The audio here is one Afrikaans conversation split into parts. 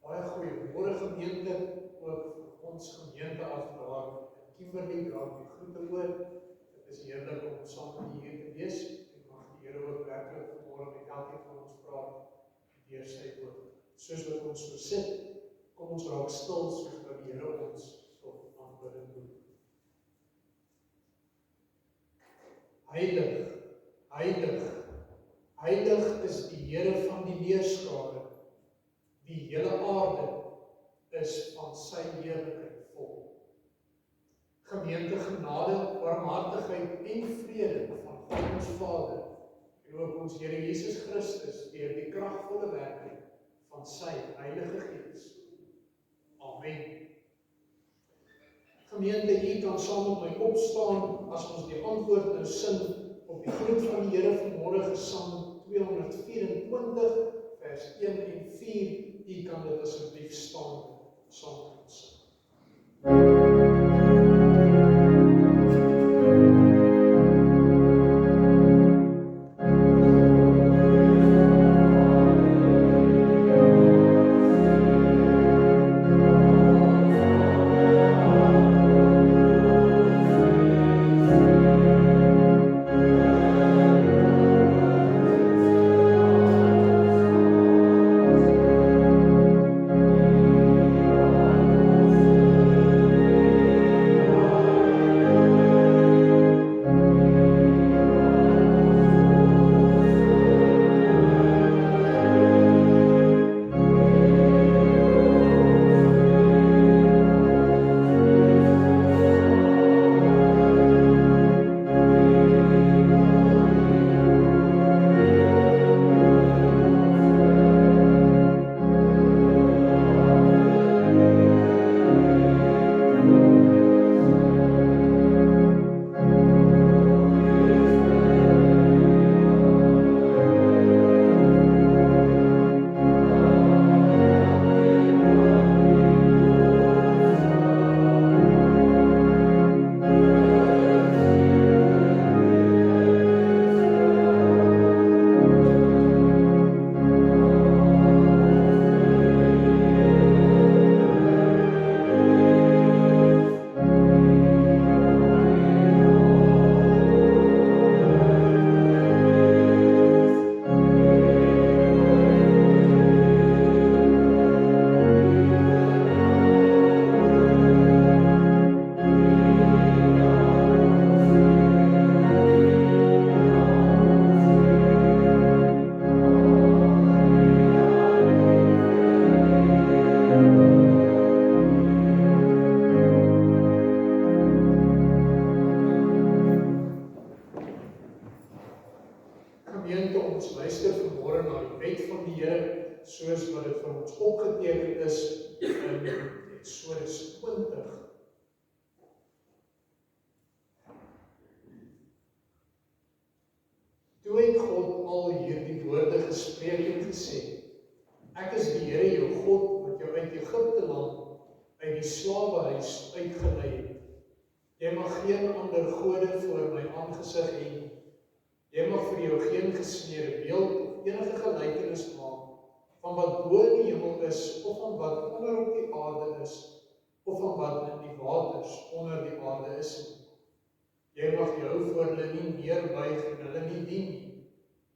Baie goeiemôre gemeente, ook vir ons gemeente as daar in Kimberley, dra die groete oor. Dit is heerlik om saam met hier te wees en mag die Here ook werklik vanmôre met elkeen van ons praat deur sy woord. Soos wat ons so sit, kom ons raak stil soos wat die Here ons tot aanbidding doen. Heilig, heilig, heilig is die Here van die leerskare. Die hele aarde is van sy heerlikheid vol. Gemeente, genade, barmhartigheid en vrede van God ons Vader en ook ons Here Jesus Christus deur die kragvolle werking van sy Heilige Gees. Amen. Gemeente, u kan saam met my opstaan as ons die antwoord nou sing op die groet van die Here vanmôre, Gesang 224 vers 1 en 4. U kan dit asseblief staan saam met ons sing. Gemeente, ons luister vanmôre na die wet van die Here, soos wat dit vir ons opgeteken is in Eksodus 20. Toe het God al hierdie woorde gespreek en gesê: Ek is die Here jou God wat jou uit Egipte land, uit die slawehuis uitgelei het. Jy mag geen ander gode voor my aangesig hê nie. Jy mag vir jou geen gesmeerde beeld of enige gelykenis maak van wat bo in die hemel is, of van wat onder op die aarde is, of van wat in die waters onder die aarde is nie. Jy mag jou voor hulle nie neerbuig en hulle nie dien nie,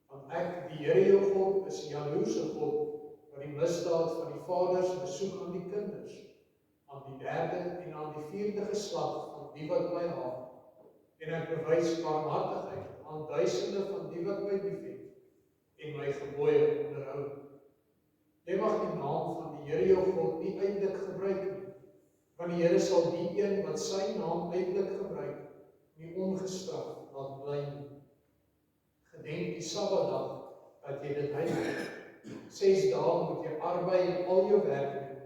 want ek, die Here jou God, is 'n jaloerse God, wat die misdaad van die vaders besoek aan die kinders, aan die derde en aan die vierde geslag van die wat my haat. En ek bewys barmhartigheid aan duisende van die wat my liefhet en my gebooie onderhou. Jy mag die naam van die Here jou God nie uitelik gebruik nie, want die Here sal die een wat sy naam uitelik gebruik, nie ongestraf laat bly nie. Gedenk die Sabbatdag dat jy dit heilig. 6 dae moet jy arbei en al jou werk doen,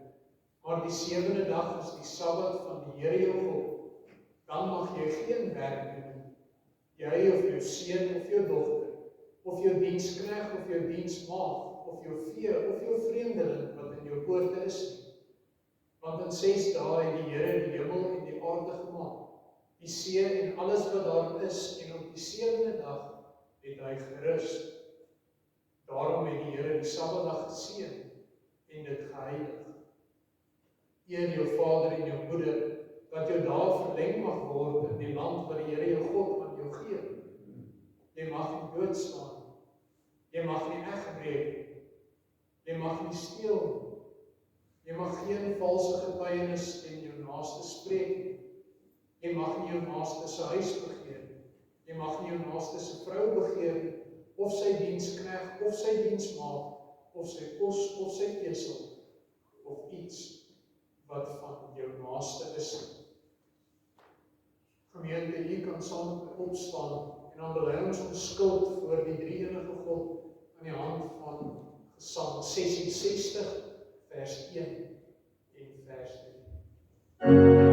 maar die 7de dag is die Sabbat van die Here jou God. Dan mag jy geen werk doen, jy of jou seun of jou dogter, of jou diensknegt of jou diensmaagd, of jou vee of jou vreemdeling wat in jou poorte is nie. Want in 6 dae het die Here die hemel en die aarde gemaak, die see en alles wat daarin is, en op die 7de dag het hy gerus. Daarom het die Here die Sabbatdag geseën en dit geheilig. Eer jou vader en jou moeder, dat jou dae verleng mag word in die land wat die Here jou God aan jou gee. Jy mag nie doodslaan nie, jy mag nie egbreek nie, jy mag nie steel nie, jy mag geen valse getuienis teen jou naaste spreek nie, jy mag nie jou naaste se huis begeer nie, jy mag nie jou naaste se vrou begeer nie, of sy diensknegt, of sy diensmaagd, of sy kos, of sy esel, of iets wat van jou naaste is. Gemeente, hier kan saam met my opstaan, en dan bely ons ons skuld voor die drie-enige God aan die hand van Psalm 66, vers 1 en vers 3.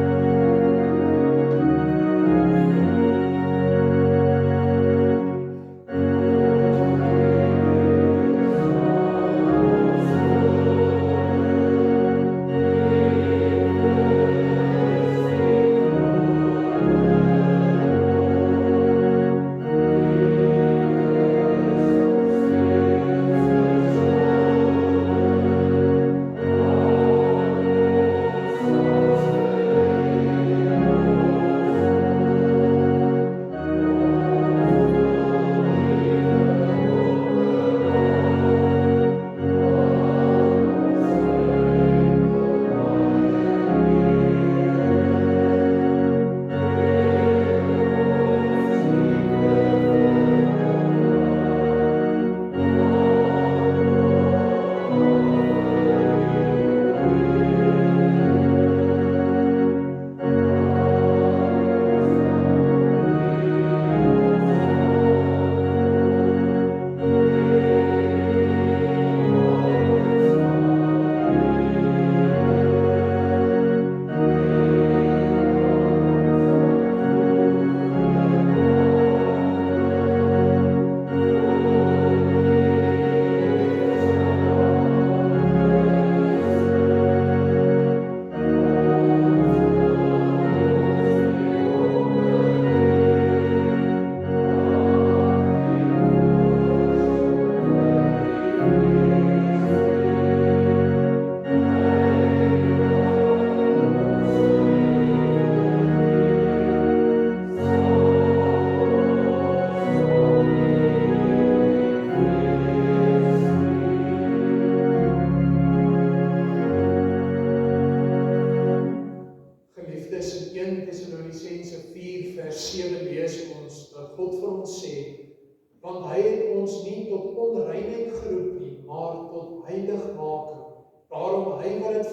Want hy het ons nie tot onreinheid geroep nie, maar tot heiligmaking. Daarom hy wat dit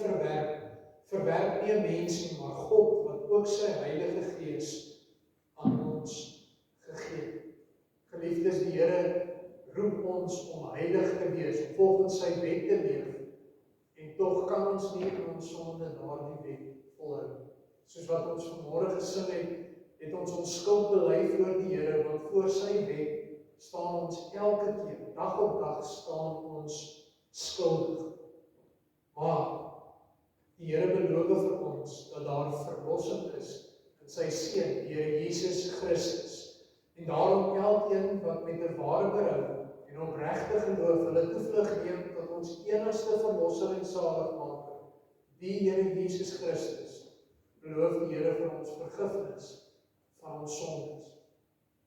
verwerp nie 'n mens nie, maar God wat ook sy Heilige Gees aan ons gegee het. Geliefdes, die Here roep ons om heilig te wees, om volgens sy wet te leef, en tog kan ons nie in ons sonde daardie wet volhou. Soos wat ons vanmôre gesing het, het ons skuld bely voor die Here, want voor sy wet staan ons elke keer, dag op dag staan ons skuldig. Maar die Here beloof vir ons dat daar verlossing is in sy Seun, die Here Jesus Christus. En daarom elkeen wat met 'n ware berou en opregte geloof hulle toevlug neem tot ons enigste verlosser en saligmaker, die Here Jesus Christus, beloof die Here vir ons vergifnis van ons sondes.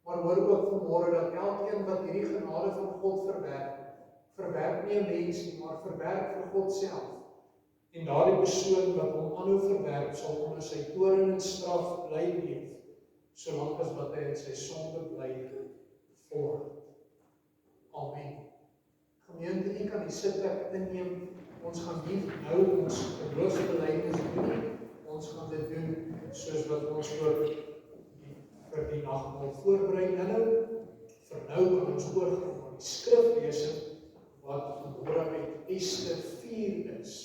Maar hoor ook vanmôre dat elkeen wat hierdie genade van God verwerp, verwerp nie 'n mens nie, maar verwerp vir God self. En daardie persoon wat hom aanhou verwerp, sal onder sy toorn en straf bly leef, solank as wat hy in sy sonde bly volhard. Amen. Gemeente, u kan die sitplek inneem. Ons gaan nie nou ons geloofsbelijdenis doen nie. Ons gaan dit doen soos wat ons ook vir die nagmaal voorberei nou. Vir nou kan ons oorgaan na die skriflesing wat vanmôre uit Ester 4 is.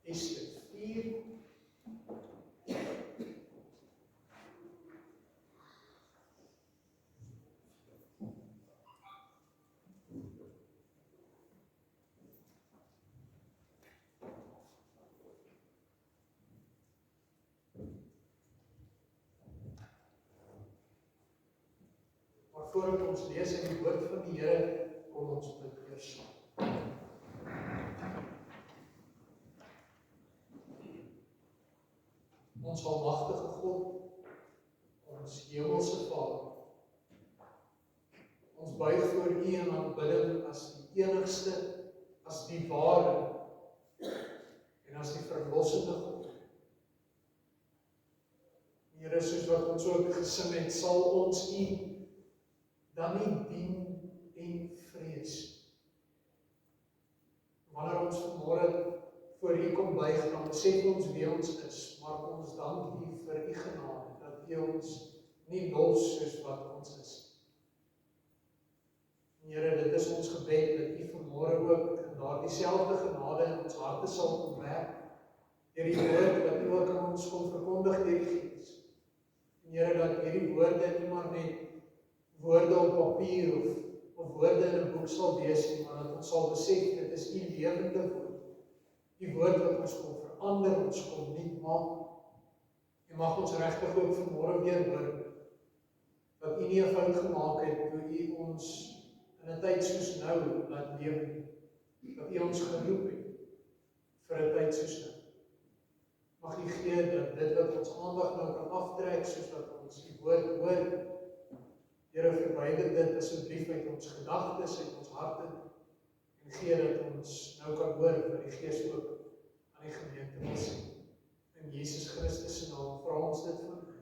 Ester 4. Maar voordat ons lees in die woord van die Here, kom ons bid eers saam. Ons almagtige God, ons hemelse Vader, ons buig voor U in aanbidding as die enigste, as die ware en as die verlossende God. Here, soos wat ons ook gesing het, sal ons U dan nie dien en vrees. Wanneer ons vanmôre voor U kom buig, dan besef ons wie ons is, maar ons dank U vir U genade, dat U ons nie los soos wat ons is. Here, dit is ons gebed, dat U vanmôre ook in daardie selfde genade in ons harte sal kom werk, deur die woord wat U ook aan ons kom verkondig deur die Gees. Here, dat hierdie woorde nie maar net woorde op papier of woorde in 'n boek sal wees nie, maar dat ons sal besef, dit is U lewende woord. Die woord wat ons kom verander, ons kom nuut maak. En mag ons regtig ook vanmôre weer hoor, dat U nie 'n fout gemaak het, toe U ons in 'n tyd soos nou laat leef nie. Dat U ons geroep het, vir 'n tyd soos nou. Mag U gee dat dit wat ons aandag nou kan aftrek, soos wat ons die woord hoor, Here, verwyder dit asseblief uit ons gedagtes, uit ons harte, en gee dat ons nou kan hoor wat die Gees ook aan die gemeente wil sê. In Jesus Christus se naam vra ons dit van U.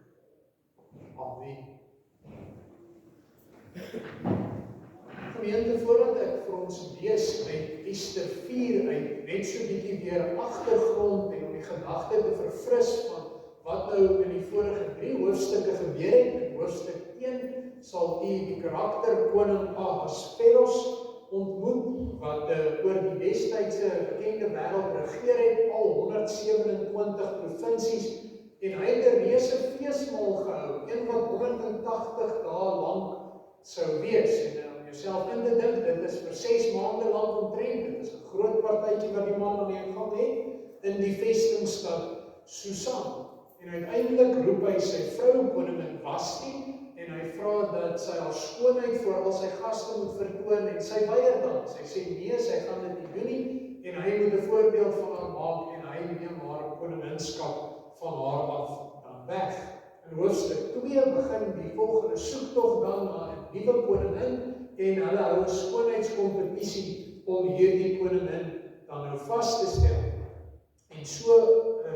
Amen. Gemeente, voordat ek vir ons lees uit Ester 4 uit, net so bietjie weer agtergrond en om die gedagte te verfris van wat nou in die vorige 3 hoofstukke gebeur het. In hoofstuk 1 sal U die karakter koning Ahasveros ontmoet, wat oor die destydse bekende wêreld regeer het, al 127 provinsies, en hy het 'n reuse feesmaal gehou, een wat 180 dae lank sou wees. En om jouself in te dink, dit is vir 6 maande lank omtrent, dit is 'n groot partytjie wat die man aan die gang het, in die vestingstad Susan. En uiteindelik roep hy sy vrou, koningin Vashti, en hy vra dat sy haar skoonheid voor al sy gaste moet vertoon, en sy weier dan. Sy sê nee, sy gaan dit nie doen nie, en hy moet 'n voorbeeld van haar maak, en hy neem haar koninginskap van haar af dan weg. In hoofstuk 2 begin die volgende soektog dan na 'n nuwe koningin, en hulle hou 'n skoonheidskompetisie om hierdie koningin dan nou vas te stel. En so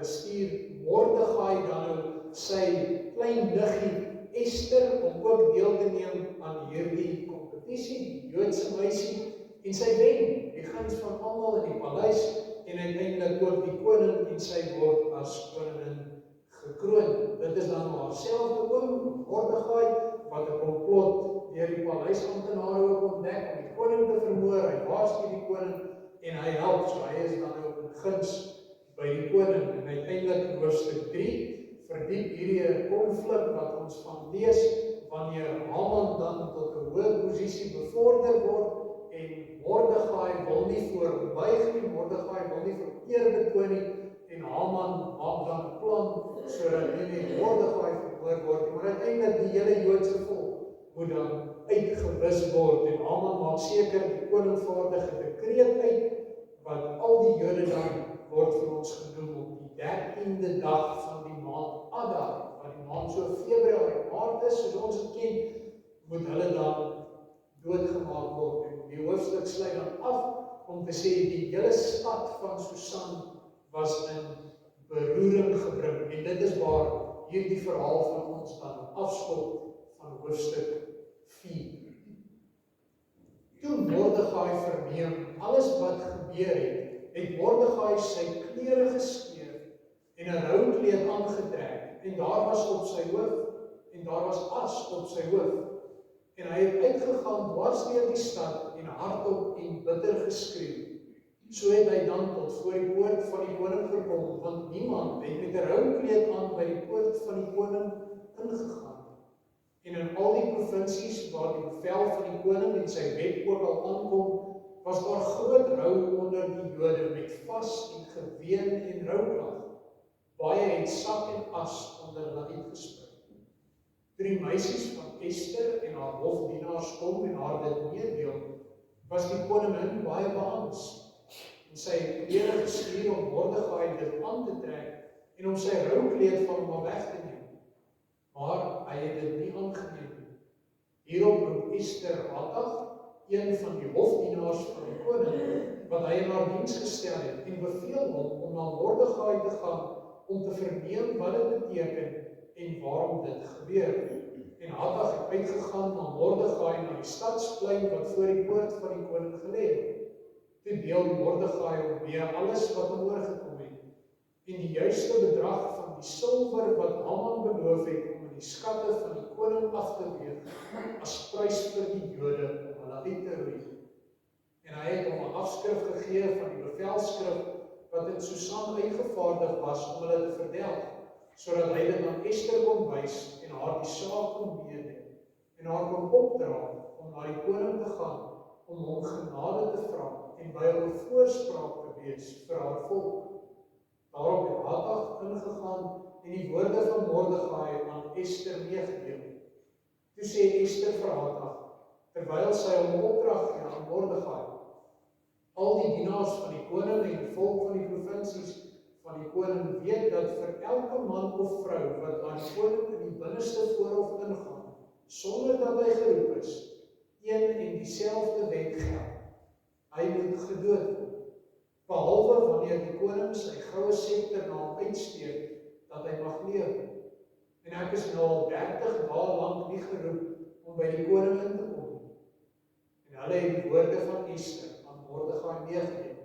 stuur Mordegai dan nou sy klein niggie Ester om ook deel te neem aan hierdie kompetisie, die Joodse meisie, en sy wen die guns van almal in die paleis, en uiteindelik ook die koning, en sy word as koningin gekroon. Dit is dan haarselfde oom, Mordegai, wat 'n komplot deur die paleisamptenare ook ontdek om die koning te vermoor. Hy waarsku die koning en hy help, so hy is dan ook in guns by die koning. En uiteindelik in hoofstuk 3 verdiep hierdie konflik wat ons van lees, wanneer Haman dan tot 'n hoë posisie bevorder word, en Mordegai wil nie voor hom buig nie, Mordegai wil nie eer betoon nie, en Haman maak dan 'n plan, sodat nie net Mordegai vermoor word, maar uiteindelik die hele Joodse volk moet dan uitgewis word, en Haman maak seker die koning vaardig 'n dekreet uit, wat al die Jode dan word vir ons genoem op die 13de dag van die maand Adar, wat die maand so Februarie, Maart is, soos ons het ken, moet hulle dan doodgemaak word. En die hoofstuk sluit dan af om te sê die hele stad van Susan was in beroering gebring. En dit is waar hierdie verhaal van ons dan afskop van hoofstuk 4. Toe Mordegai verneem alles wat gebeur het Mordegai sy klere geskeur en 'n roukleed aangetrek, en daar was op sy hoof, en daar was as op sy hoof. En hy het uitgegaan dwars deur die stad en hardop en bitter geskreeu. So het hy dan tot voor die poort van die koning gekom, want niemand het met 'n roukleed aan by die poort van die koning ingegaan. En in al die provinsies waar die bevel van die koning en sy wet ook al aankom, was daar groot rou onder die Jode met vas en geween en rouklag. Baie het sak en as onder hulle uitgespring. Toe die meisies van Ester en haar hofdienaars kom en haar dit meedeel, was die koningin baie beangstig. En sy het klere gestuur om Mordegai dit aan te trek en om sy roukleed van hom weg te neem. Maar hy het dit nie aangeneem nie. Hierop roep Ester Hatag, een van die hofdienaars van die koning, wat hy in haar diens gestel het, en beveel hom om na Mordegai te gaan om te verneem wat dit beteken en waarom dit gebeur. En Hatag het uitgegaan na Mordegai na die stadsplein wat voor die poort van die koning gelê het. Toe deel Mordegai hom mee alles wat hom oorgekom het, en die juiste bedrag van die silwer wat Haman beloof het om in die skatte van die koning af te weeg, as prys vir die Jode om hulle uit te roei. En hy het hom 'n afskrif gegee van die bevelskrif wat in Susan uitgevaardig was om hulle te verdelg, sodat hy dit aan Ester kon wys en haar die saak kon meedeel, en haar kon opdra om na die koning te gaan, om hom genade te vra en by hom 'n voorspraak te wees vir haar volk. Daarop het Hatag ingegaan en die woorde van Mordegai aan Ester meegedeel. Toe sê Ester vir Hatag, terwyl sy hom opdrag gee aan Mordegai: al die dienaars van die koning en die volk van die provinsies van die koning weet dat vir elke man of vrou wat aan die koning in die binneste voorhof ingaan, sonder dat hy geroep is, een en dieselfde wet geld. Hy moet gedood word, behalwe wanneer die koning sy goue scepter na hom uitsteek, dat hy mag lewe. En ek is nou al 30 dae lank nie geroep om by die koning in te kom nie. En hulle het die woorde van Ester aan Mordegai meegedeel.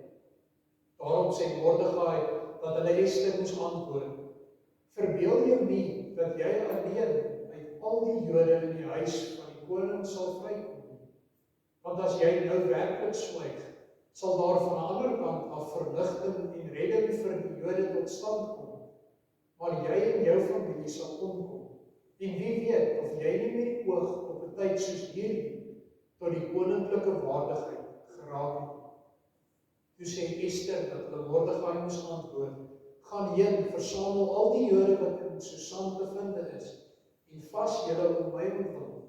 Daarom sê Mordegai dat hulle Ester moes antwoord: verbeel jou nie dat jy alleen uit al die Jode in die huis van die koning sal vrykom. Want as jy nou werklik swyg, sal daar van 'n ander kant af verligting en redding vir die Jode tot stand kom. Maar jy en jou familie sal omkom. En wie weet of jy nie met oog op 'n tyd soos hierdie tot die koninklike waardigheid geraak het. Toe sê Ester dat hulle Mordegai moes antwoord: gaan heen, versamel al die Jode wat in Susan te vind is, en vas julle om my ontwil.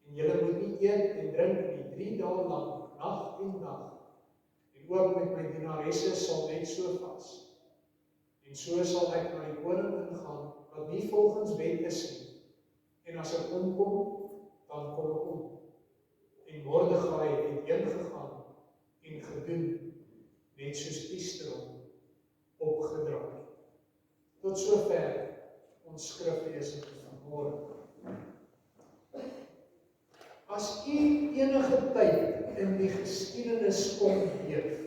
En julle moet nie eet en drink nie 3 dae lank, nag en dag. En ook met my dienaresse sal net so vas. En so sal ek na die koning ingaan, wat nie volgens wet is nie. En as ek omkom, dan kom ek om. En Mordegai het heengegaan en gedoen, net soos Ester hom opgedra het. Tot sover ons skriflesing van môre. As u enige tyd in die geskiedenis kon leef,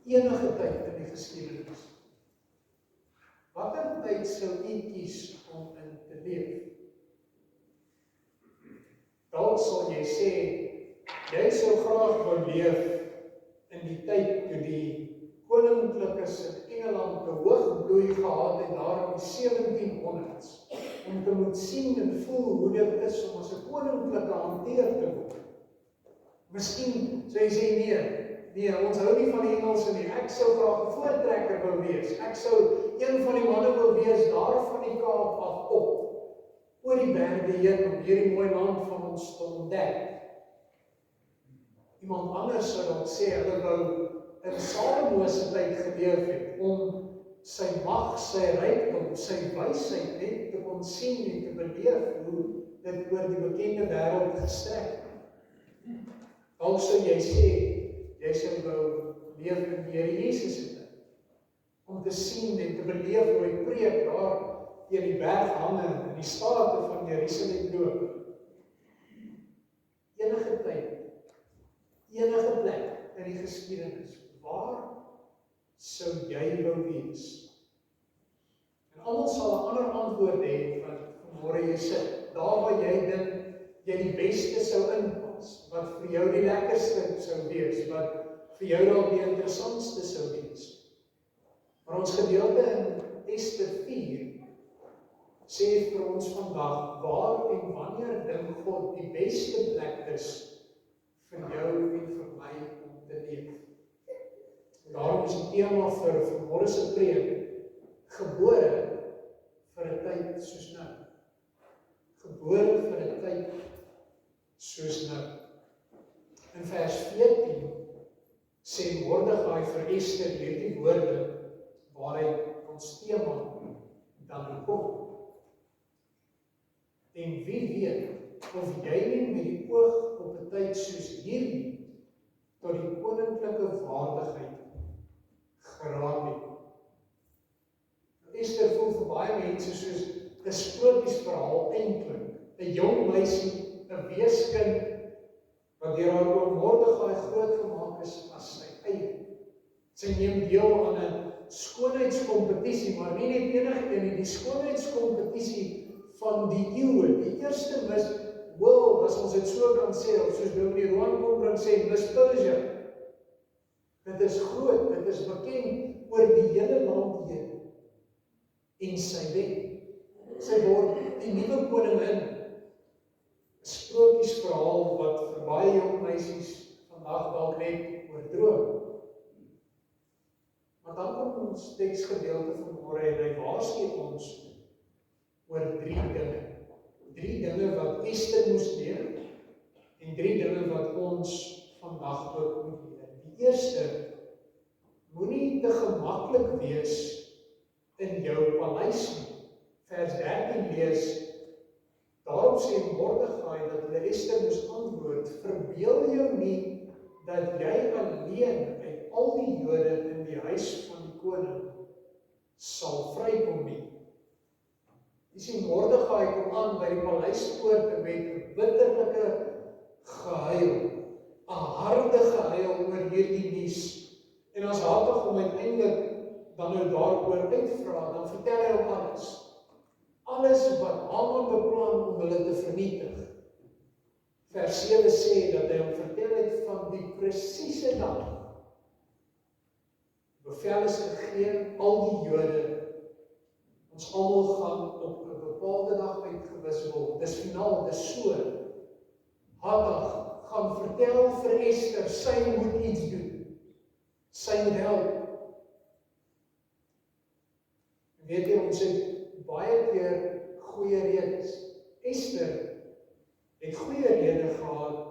enige tyd in die geskiedenis, watter tyd sou u kies om in te leef? Dalk sal jy sê, jy sou graag wou leef in die tyd toe die koninklikes in Engeland 'n hoog bloei gehad het daar in die 1700s, om te moet sien en voel hoe dit is om as 'n koninklike hanteer te word. Miskien sou jy sê, nee, ons hou nie van die Engelse nie, ek sou graag 'n voortrekker wou wees, ek sou een van die manne wou wees daar van die Kaap af op, oor die berge heen om hierdie mooi land van ons te ontdek. Iemand anders sou dalk sê, hulle wou in Salomo se tyd geleef het, om sy mag, sy rykdom, sy wysheid net te kon sien en te beleef hoe dit oor die bekende wêreld gestrek. Dalk sou jy sê, jy sou wou leef in die Here Jesus se tyd, om te sien en te beleef hoe hy preek daar teen die berg hange in die strate van Jerusalem loop. Enige tyd, enige plek in die geskiedenis, waar sou jy wou wees? En almal sal 'n ander antwoord hê wat vanmôre jy sit. Daar waar jy dink jy die beste sou inpas, wat vir jou die lekkerste sou wees, wat vir jou dalk die interessantste sou wees. Maar ons gedeelte in Ester 4 sê vir ons vandag, waar en wanneer dink God die beste plek is vir jou en vir my om te leef. En daarom is die tema vir vanmôre se preek, gebore vir 'n tyd soos nou. Gebore vir 'n tyd soos nou. In vers 14 sê Mordegai vir Ester hierdie woorde waar hy ons tema dan kom. En wie weet of jy nie met die oog op 'n tyd soos hierdie tot die koninklike waardigheid geraak het. Ester voel vir baie mense soos 'n sprokiesverhaal eintlik. 'n Jong meisie, 'n weeskind wat deur haar oom Mordegai grootgemaak is as sy eie. Sy neem deel aan 'n skoonheidskompetisie, maar nie net enige een nie, die skoonheidskompetisie van die eeue, die eerste Miss World, as ons dit so kan sê, of soos Dominee Roan Kombrink sê, Miss Persia. Dit is groot, dit is bekend oor die hele land heen. En sy wen. Sy word die nuwe koningin. 'n Sprokiesverhaal wat vir baie jong meisies vandag dalk net oordroom. Maar dan kom ons teksgedeelte vanmôre en hy waarsku ons oor 3 dinge. 3 dinge wat Ester moes leer en 3 dinge wat ons vandag ook moet leer. Die eerste, moenie te gemaklik wees in jou paleis nie. Vers 13 lees, daarop sê Mordegai dat hulle Ester moes antwoord, verbeel jou nie dat jy alleen uit al die Jode in die huis van die koning sal vrykom nie. Jy sien, Mordegai kom aan by die paleispoorte met 'n bitterlike gehuil, 'n harde gehuil oor hierdie nuus. En as hartig om uiteindelik dan nou daaroor uitvra, dan vertel hy hom alles. Alles wat Haman beplan om hulle te vernietig. Vers 7 sê dat hy hom vertel het van die presiese dag. Bevel is gegee, al die Jode, ons almal gaan op 'n bepaalde dag uitgewis word. Dis finaal, dis so. Hatag gaan vertel vir Ester, sy moet iets doen. Sy moet help. Weet jy, ons het baie keer goeie redes. Ester het goeie rede gehad.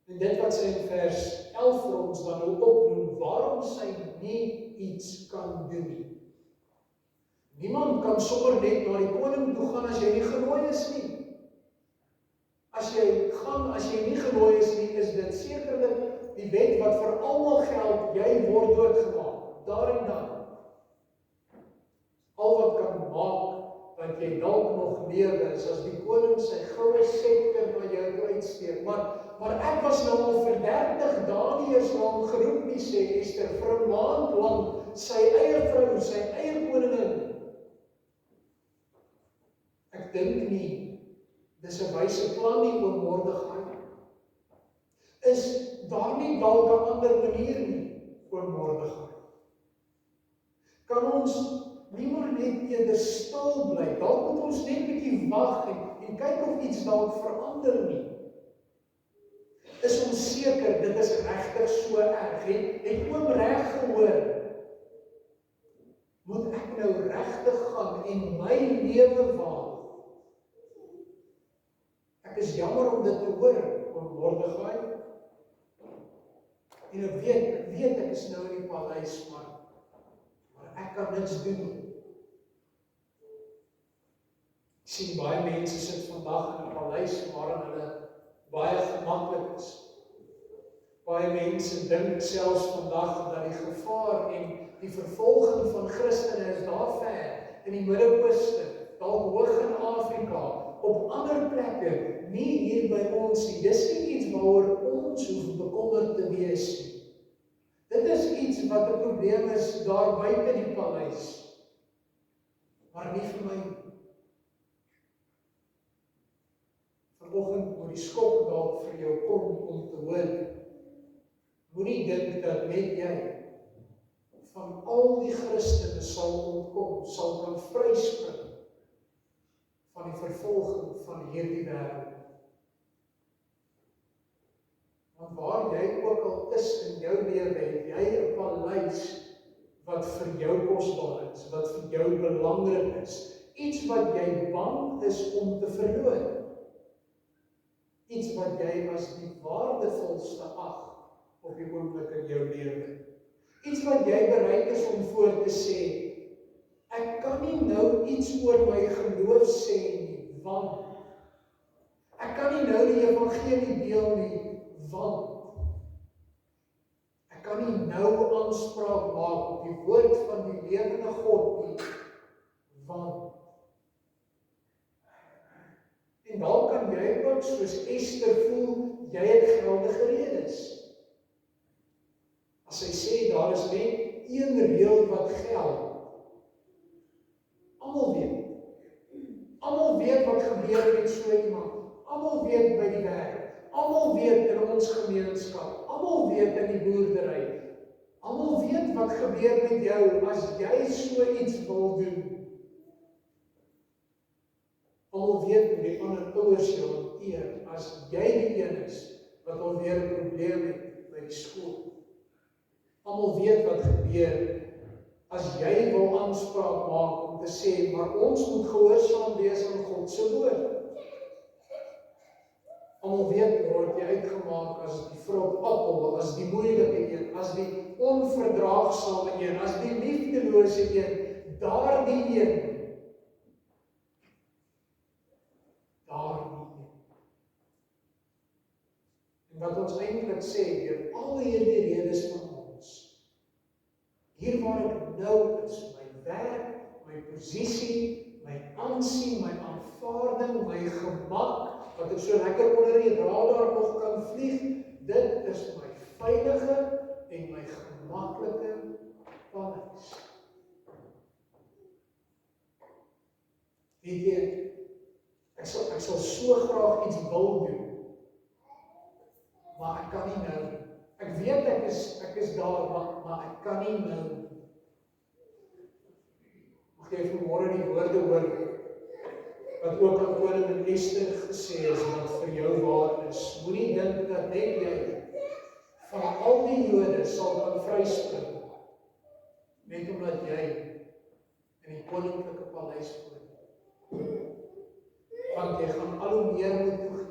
En dit wat sy in vers 11 vir ons dan nou opnoem, waarom sy nie iets kan doen nie. Niemand kan sommer net na die koning toe gaan as jy nie genooi is nie. As jy gaan, as jy nie genooi is nie, is dit sekerlik die wet wat vir almal geld, jy word doodgemaak, daar en dan. Al wat kan maak dat jy dalk nog lewe is as die koning sy goue scepter na jou toe uitsteek. Maar ek was nou al vir 30 dae nie eers na hom geroep nie, sê Ester, vir 'n maand lang, sy eie vrou, sy eie koningin. Ek dink nie, dis 'n wyse plan nie oor Mordegai. Is daar nie dalk 'n ander manier nie oor Mordegai? Kan ons nie maar net eerder stil bly? Dalk moet ons net 'n bietjie wag en kyk of iets dalk verander nie. Is ons seker dit is regtig so erg? Het oom reg gehoor? Moet ek nou regtig gaan en my lewe waag? Ek is jammer om dit te hoor, oom Mordegai. En ek weet ek is nou in die paleis, maar ek kan niks doen nie. Ek sien baie mense sit vandag in 'n paleis waarin hulle baie gemaklik is. Baie mense dink selfs vandag dat die gevaar en die vervolging van Christene is daar ver, in die Midde-Ooste, dalk hoog in Afrika, op ander plekke, nie hier by ons nie. Dis nie iets waaroor ons hoef bekommerd te wees nie. Dit is iets wat 'n probleem is daar buite die paleis, maar nie vir my. Vanoggend moet die skok dalk vir jou kom om te hoor. Moenie dink dat net jy van al die Christene sal ontkom, sal kan vryspring van die vervolging van hierdie wêreld. Want waar jy ook al is in jou lewe, het jy 'n paleis wat vir jou kosbaar is, wat vir jou belangrik is. Iets wat jy bang is om te verloor. Iets wat jy as die waardevolste ag op die oomblik in jou lewe. Iets wat jy bereid is om voor te sê, ek kan nie nou iets oor my geloof sê nie, want ek kan nie nou die evangelie deel nie, want ek kan nie nou aanspraak maak op die woord van die lewende God nie, want en dan kan jy ook soos Ester voel, jy het geldige redes. As sy sê, daar is net een reël wat geld. Almal weet wat gebeur met so iemand. Almal weet by die werk. Almal weet in ons gemeenskap. Almal weet in die boerdery. Almal weet wat gebeur met jou as jy so iets wil doen. Almal weet hoe die ander ouers jou hanteer as jy die een is wat alweer 'n probleem het by die skool. Almal weet wat gebeur as jy wil aanspraak maak om te sê, maar ons moet gehoorsaam wees aan God se woord. Almal weet word jy uitgemaak as die vrot appel, as die moeilike een, as die onverdraagsame een, as die liefdelose een, daardie een. En wat ons eintlik sê, deur al hierdie redes van ons, hier waar ek nou is, my werk, my posisie, my aansien, my aanvaarding, my gemak, wat ek so lekker onder die radar nog kan vlieg, dit is my veilige en my gemaklike paleis. Weet jy, ek sal so graag iets wil doen, maar ek kan nie nou. Ek weet ek is daar, maar ek kan nie nou. Mag jy vanmôre die woorde hoor, wat ook aan koningin Ester gesê is, wat vir jou waar is. Moenie dink dat net jy van al die Jode sal kan vryspring, net omdat jy in die koninklike paleis woon. Want jy gaan al hoe meer moet toegee,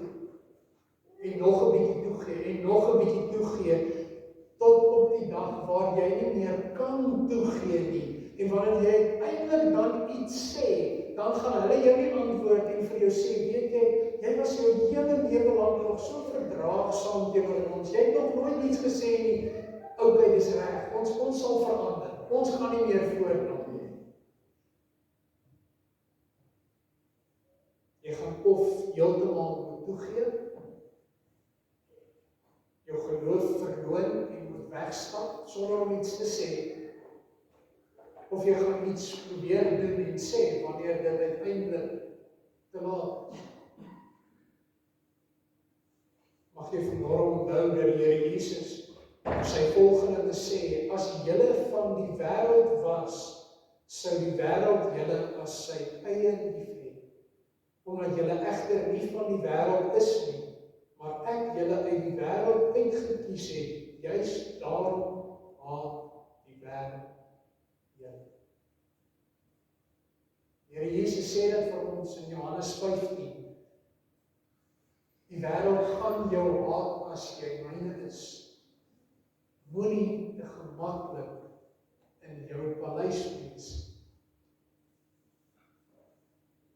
en nog 'n bietjie toegee, en nog 'n bietjie toegee, tot op die dag waar jy nie meer kan toegee nie. En wanneer jy eintlik dan iets sê, dan gaan hulle jou nie antwoord en vir jou sê, weet jy was jou hele lewe lank nog so verdraagsaam teenoor ons. Jy het nog nooit iets gesê nie. Okay, dis reg. Ons sal verander. Ons gaan nie meer voortgaan nie. Jy gaan of heeltemal moet toegee, jou geloof verloon en moet wegstap sonder om iets te sê, of jy gaan iets probeer doen en sê wanneer dit uiteindelik te laat is. Mag jy vanmôre onthou dat die Here Jesus sy volgelinge sê, as julle van die wêreld was, sou die wêreld julle as sy eie lief hê. Omdat julle egter nie van die wêreld is nie, maar ek julle uit die wêreld uitgekies het, juis daarom haat die wêreld julle. Die Here Jesus sê dit vir ons in Johannes 15. Die wêreld gaan jou haat as jy myne is. Moenie te gemaklik in jou paleis wees.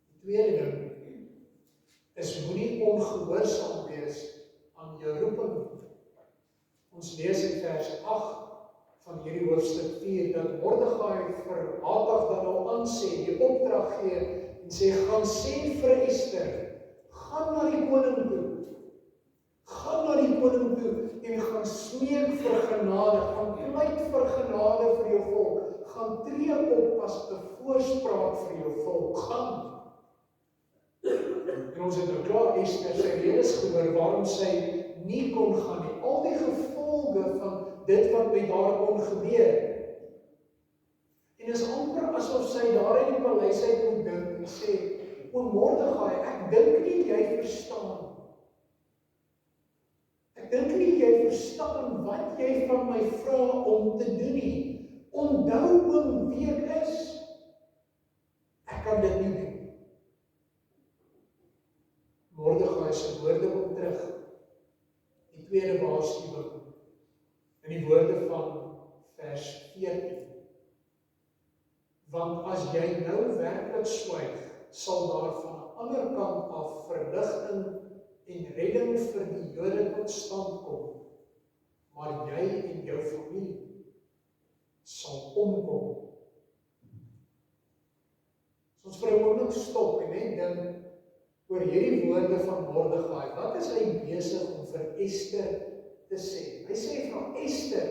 Die tweede ding is moenie ongehoorsaam wees aan jou roeping. Ons lees in vers 8 van hierdie hoofstuk 4, dat Mordegai vir Hatag dan al aansê, die opdrag gee, en sê, gaan sê vir Ester, gaan na die koning toe, en gaan smeek vir genade, gaan pleit vir genade vir jou volk, gaan tree op as 'n voorspraak vir jou volk, gaan. En ons het nou klaar Ester sy redes gehoor, waarom sy nie kon gaan nie, al die gevolge van dit wat met haar kon gebeur. En is amper asof sy daar in die paleis uit moet dink en sê, o Mordegai, ek dink nie jy verstaan. Ek dink nie jy verstaan wat jy van my vra om te doen nie. Onthou oom wie ek is. Ek kan dit nie doen. Mordegai se woorde kom terug. Die tweede waarskuwing in die woorde van vers 14. Want as jy nou werklik swyg, sal daar van 'n ander kant af verligting en redding vir die Jode tot stand kom, maar jy en jou familie sal omkom. So ons vir 'n oomblik stop en net dink oor hierdie woorde van Mordegai. Wat is hy besig om vir Ester te sê? Hy sê van Ester,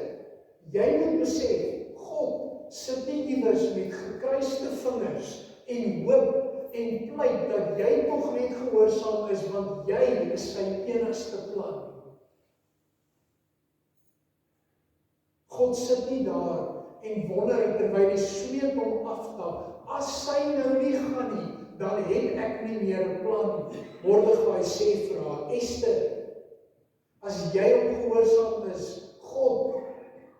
jy moet besef, God sit nie iewers met gekruiste vingers en hoop en pleit dat jy nog net gehoorsaam is, want jy is sy enigste plan. God sit nie daar en wonder terwyl die sweet hom aftak, as sy nou nie gaan nie, dan het ek nie meer 'n plan nie. Mordegai sê vir haar, Ester, as jy ongehoorsaam is, God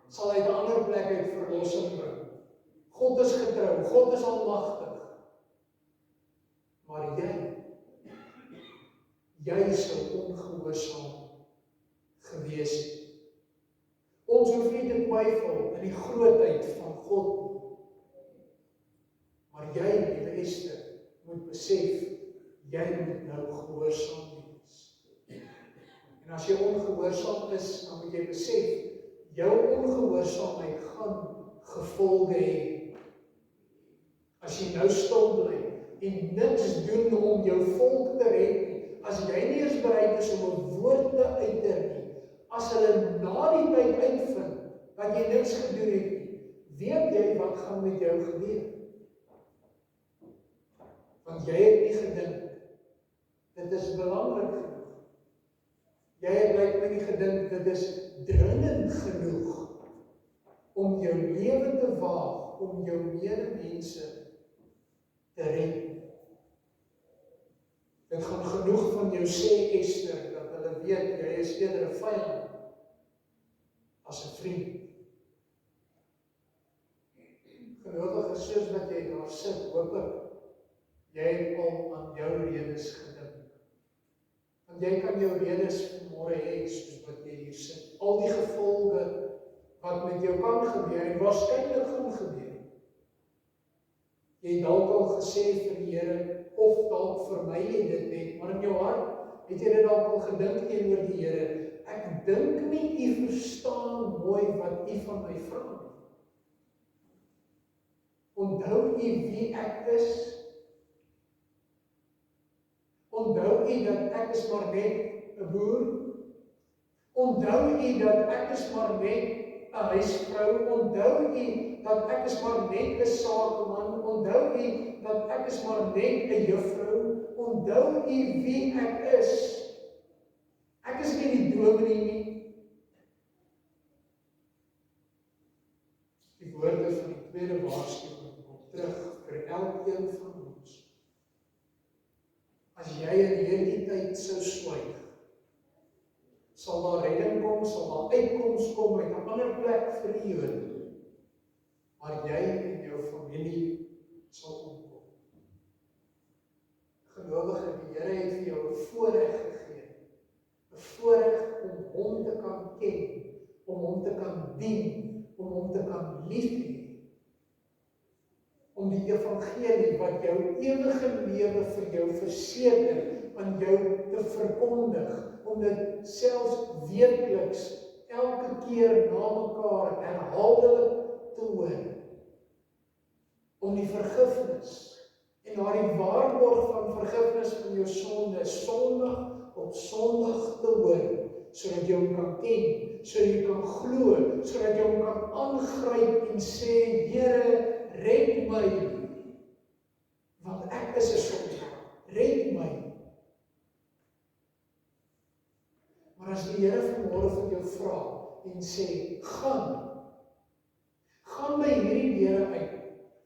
sal uit 'n ander plek uit verlossing bring. God is getrou, God is almagtig. Maar jy sou ongehoorsaam gewees het. Ons hoef nie te twyfel in die grootheid van God. Maar jy, liewe Ester, moet besef, jy moet nou gehoorsaam wees. En as jy ongehoorsaam is, dan moet jy besef, jou ongehoorsaamheid gaan gevolge hê. As jy nou stil bly en niks doen om jou volk te red nie, as jy nie eens bereid is om 'n woord te uiter nie, as hulle na die tyd uitvind dat jy niks gedoen het nie, weet jy wat gaan met jou gebeur? Want jy het nie gedink, dit is belangrik genoeg. Jy het blyk my nie gedink, dit is dringend genoeg om jou lewe te waag, om jou medemense te red. Dit gaan genoeg van jou sê, Ester, dat hulle weet, jy is eerder 'n vyand as 'n vriend. Gelowige, soos wat jy daar sit, hoop ek, jy het al aan jou redes gedink. Want jy kan jou redes vanmôre hê, soos wat jy hier sit. Al die gevolge wat met jou kan gebeur, en waarskynlik gaan gebeur. Jy het dalk al gesê vir die Here, of dalk vir my jy dit net, maar in jou hart, het jy dit dalk al gedink teenoor die Here, ek dink nie u verstaan mooi wat u van my vra nie. Onthou u wie ek is? Onthou u dat ek is maar net 'n boer? Onthou u dat ek is maar net 'n huisvrou? Onthou u dat ek is maar net 'n sakeman? Onthou u dat ek is maar net 'n juffrou? Onthou u wie ek is? Ek is nie die dominee nie. Die woorde van die tweede waarskuwing kom terug vir elkeen van ons. As jy in hierdie tyd sou swyg, sal daar redding kom, sal daar uitkoms kom uit 'n ander plek vir die Jode, maar jy en jou familie sal omkom. Gelowige, die Here het vir jou 'n voorreg gegee, 'n voorreg om hom te kan ken, om hom te kan dien, om hom te kan lief hê, om die evangelie wat jou ewige lewe vir jou verseker, aan jou te verkondig, om dit selfs weekliks, elke keer na mekaar herhaaldelik te hoor, om die vergifnis en daardie waarborg van vergifnis van jou sonde, Sondag op Sondag te hoor, sodat jy hom kan ken, sodat jy kan glo, sodat jy hom kan aangryp en sê, Here, red my, want ek is 'n sondaar, red my. Maar as die Here vanmôre vir jou vra en sê, gaan by hierdie deure uit,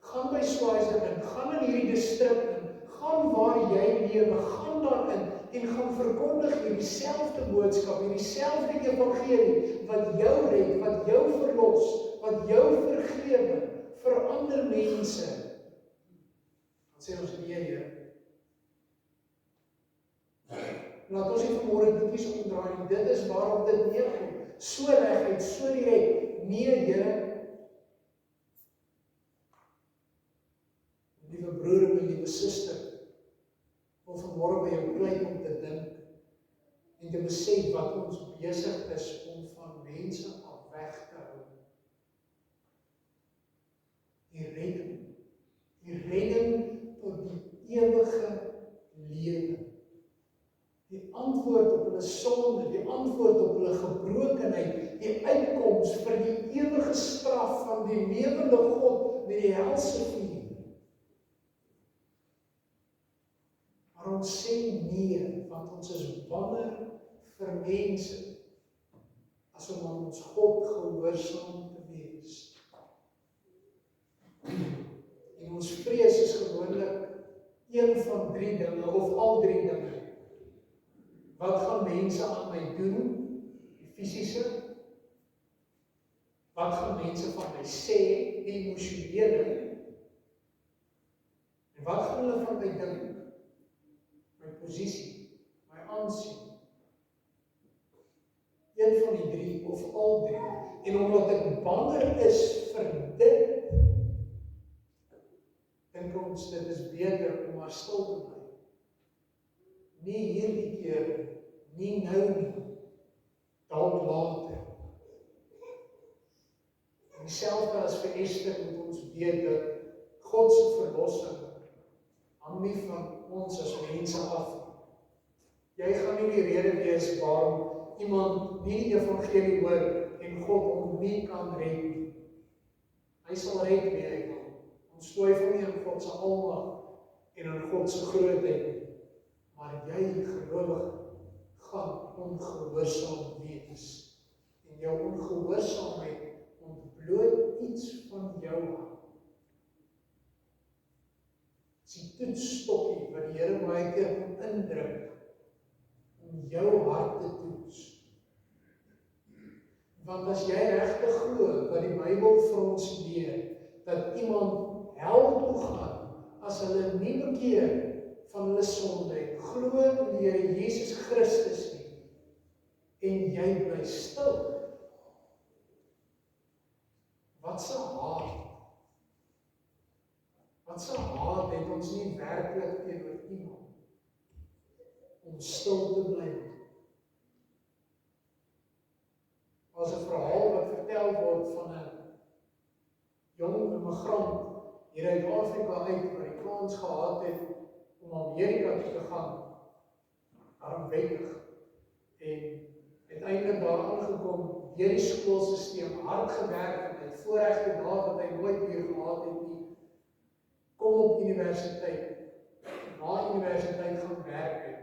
gaan by Swaziland in, gaan in hierdie distrik in, gaan waar jy lewe, gaan daarin en gaan verkondig hierdie selfde boodskap, hierdie selfde evangelie, wat jou red, wat jou verlos, wat jou vergewe vir ander mense. Dan sê ons, nee, Here. Laat ons nie vanmôre doekies omdraai nie, dit is waarop dit neerkom, so reguit, so direk, nee, Here. Liewe broer en my liewe suster, wil vanmôre by jou pleit om te dink en te besef wat ons besig is om van mense af weg te hou. Die redding tot die ewige lewe. Die antwoord op hulle sonde, die antwoord op hulle gebrokenheid, die uitkoms vir die ewige straf van die lewende God met die helse vuur. Maar ons sê nee, want ons is banger vir mense, as om aan ons God gehoorsaam te wees. En ons vrees is gewoonlik een van 3 dinge, of al 3 dinge. Wat gaan mense aan my doen, die fisiese? Wat gaan mense van my sê, die emosionele? En wat gaan hulle van my dink? My posisie, my aansien. Een van die 3 of al 3. En omdat ek banger is vir dit, dink ons dit is beter om maar stil te bly. Nie hierdie keer, nie nou nie, dalk later. En dieselfde as vir Esther moet ons weet dat God se verlossing hang nie van ons as mense af. Jy gaan nie die rede wees waarom iemand nie die evangelie hoor en God hom nie kan red nie. Hy sal red wie hy wil. Ons twyfel nie in God se almag en in God se grootheid nie. Maar jy, gelowige, gaan ongehoorsaam wees. En jou ongehoorsaamheid ontbloot iets van jou hart. Die toetsstokkie wat die Here baie keer kom indruk om jou hart te toets. Want as jy regtig glo wat die Bybel vir ons leer, dat iemand hel toe gaan as hulle nie bekeer van hulle sonde en glo in die Here Jesus Christus nie, en jy bly stil. Wat se haat? Wat se haat het ons nie werklik teenoor iemand om stil te bly? As 'n verhaal wat vertel word van 'n jong immigrant hier uit Afrika uit wat die kans gehad het om Amerika toe te gaan, armwettig, en uiteindelik daar aangekom, deur die skoolstelsel hard gewerk en hy voorregte daar wat hy nooit meer gehad het nie, kom op universiteit, na universiteit gaan werk het.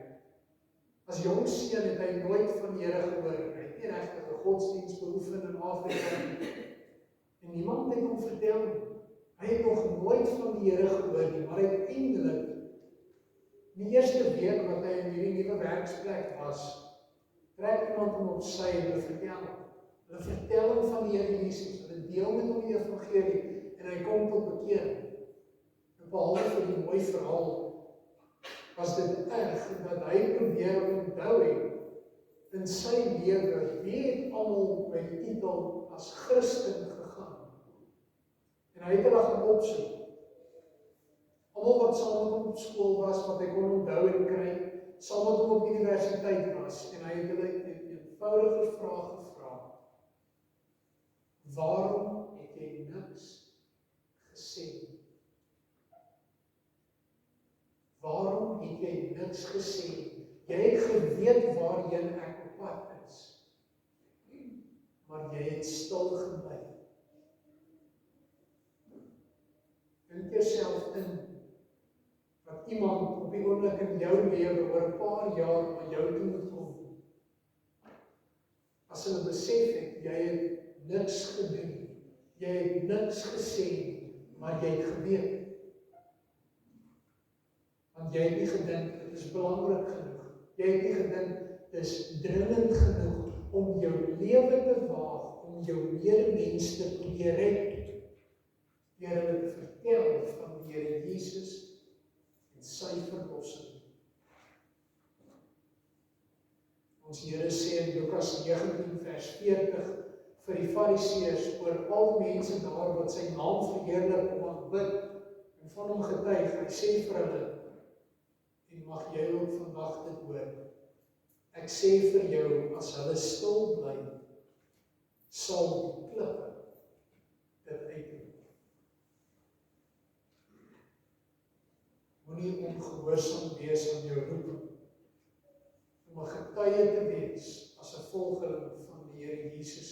As jong seun het hy nooit van die Here gehoor, hy het nie regtig 'n godsdienst beoefen in Afrika nie. En niemand het hom vertel nie. Hy het nog nooit van die Here gehoor nie, maar uiteindelik, die eerste week wat hy in hierdie nuwe werksplek was, trek iemand hom op sy en hulle vertel hom van die Here Jesus, hulle deel met hom die evangelie, en hy kom tot bekering. Behalwe vir die mooi verhaal, was dit erg dat hy probeer onthou het in sy lewe, wie het almal by die titel as Christen gegaan. En hy het hulle gaan opsoek. Almal wat saam met hom op skool was, wat hy kon onthou en kry, saam met hom op universiteit was, en hy het hulle 'n eenvoudige vraag gevra. Waarom het jy niks gesê? Waarom het jy niks gesê? Jy het geweet waarheen ek op pad is, maar jy het stil gebly. Dink jouself in, wat iemand op die oomblik in jou lewe oor 'n paar jaar na jou toe moet kom. As hulle besef het, jy het niks gedoen, jy het niks gesê, maar jy het geweet. Want jy het nie gedink, dit is belangrik genoeg. Jy het nie gedink, dit is dringend genoeg om jou lewe te waag, om jou medemens te probeer red, deur hulle te vertel van die Here Jesus en sy verlossing. Ons Here sê in Lukas 19 vers 40 vir die Fariseërs oor al mense daar wat sy naam verheerlik om aanbid en van hom getuig. Hy sê vir hulle, en mag jy ook vandag dit hoor, ek sê vir jou, as hulle stil bly, sal die klippe dit uitroep. Moenie ongehoorsaam wees aan jou roeping, om 'n getuie te wees as 'n volgeling van die Here Jesus.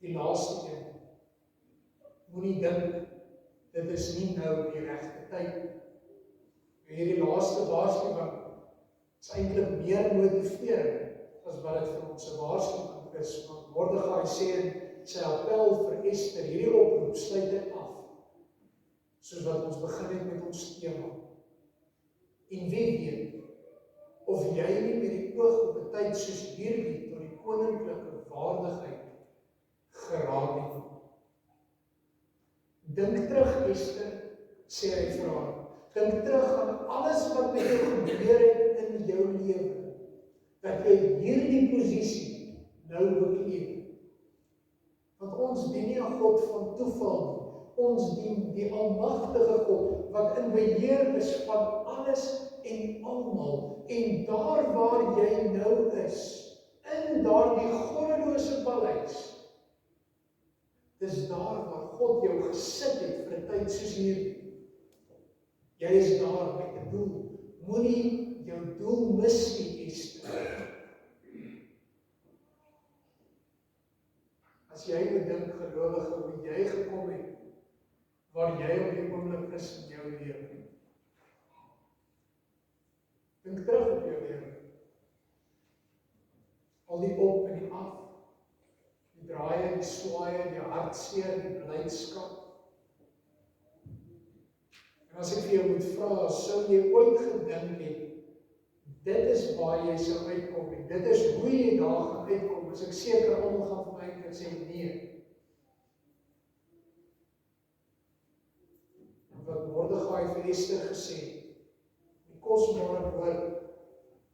Die laaste een, moenie dink, dit is nie nou die regte tyd. Hierdie laaste waarskuwing is eintlik meer motiverend as wat dit vir ons 'n waarskuwing is, want Mordegai sê in sy appel vir Ester, hierdie oproep sluit dit af, soos wat ons begin het met ons tema. En wie weet, of jy nie met die oog op 'n tyd soos hierdie tot die koninklike waardigheid geraak het. Dink terug, Ester, sê hy vir haar. Dink terug aan alles wat met jou gebeur het in jou lewe, dat jy hierdie posisie nou bekleed. Want ons dien nie 'n God van toeval nie. Ons dien die almagtige God, wat in beheer is van alles en almal. En daar waar jy nou is, in daardie goddelose paleis, dis daar waar God jou gesit het vir 'n tyd soos hierdie. Jy is daar met 'n doel. Moenie jou doel mis nie, Ester. As jy bedink, gelowige, hoe jy gekom het, waar jy op die oomblik is in jou lewe. Dink terug op jou lewe. Al die op en die af, die draaie, die swaaie, die hartseer, die blydskap. En as ek vir jou moet vra, sou jy ooit gedink het, dit is waar jy sou uitkom en dit is hoe jy daar gaan uitkom, as ek seker almal gaan vir my eintlik sê nee. En wat Mordegai vir Ester gesê, die kosbare woord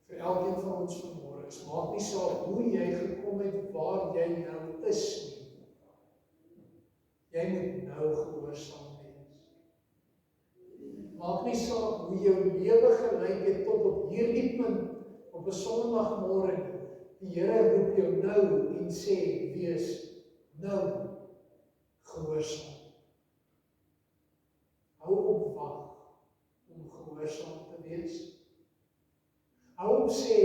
vir elkeen van ons vanmôre is, maak nie saak hoe jy gekom het waar jy nou is nie. Jy moet nou gehoorsaam wees. Maak nie saak hoe jou lewe gelyk het tot op hierdie punt, op 'n Sondagmôre nie. Die Here roep jou nou en sê, wees nou gehoorsaam. Hou op wag om gehoorsaam te wees. Hou op sê,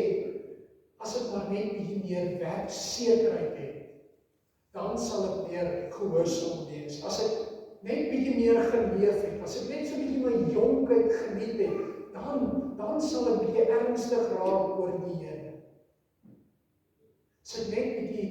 as ek maar net bietjie meer werksekerheid het, dan sal ek meer gehoorsaam wees. As ek net bietjie meer geleef het, as ek net so bietjie my jonkheid geniet het, dan sal ek bietjie ernstig raak oor die Here. As ek net bietjie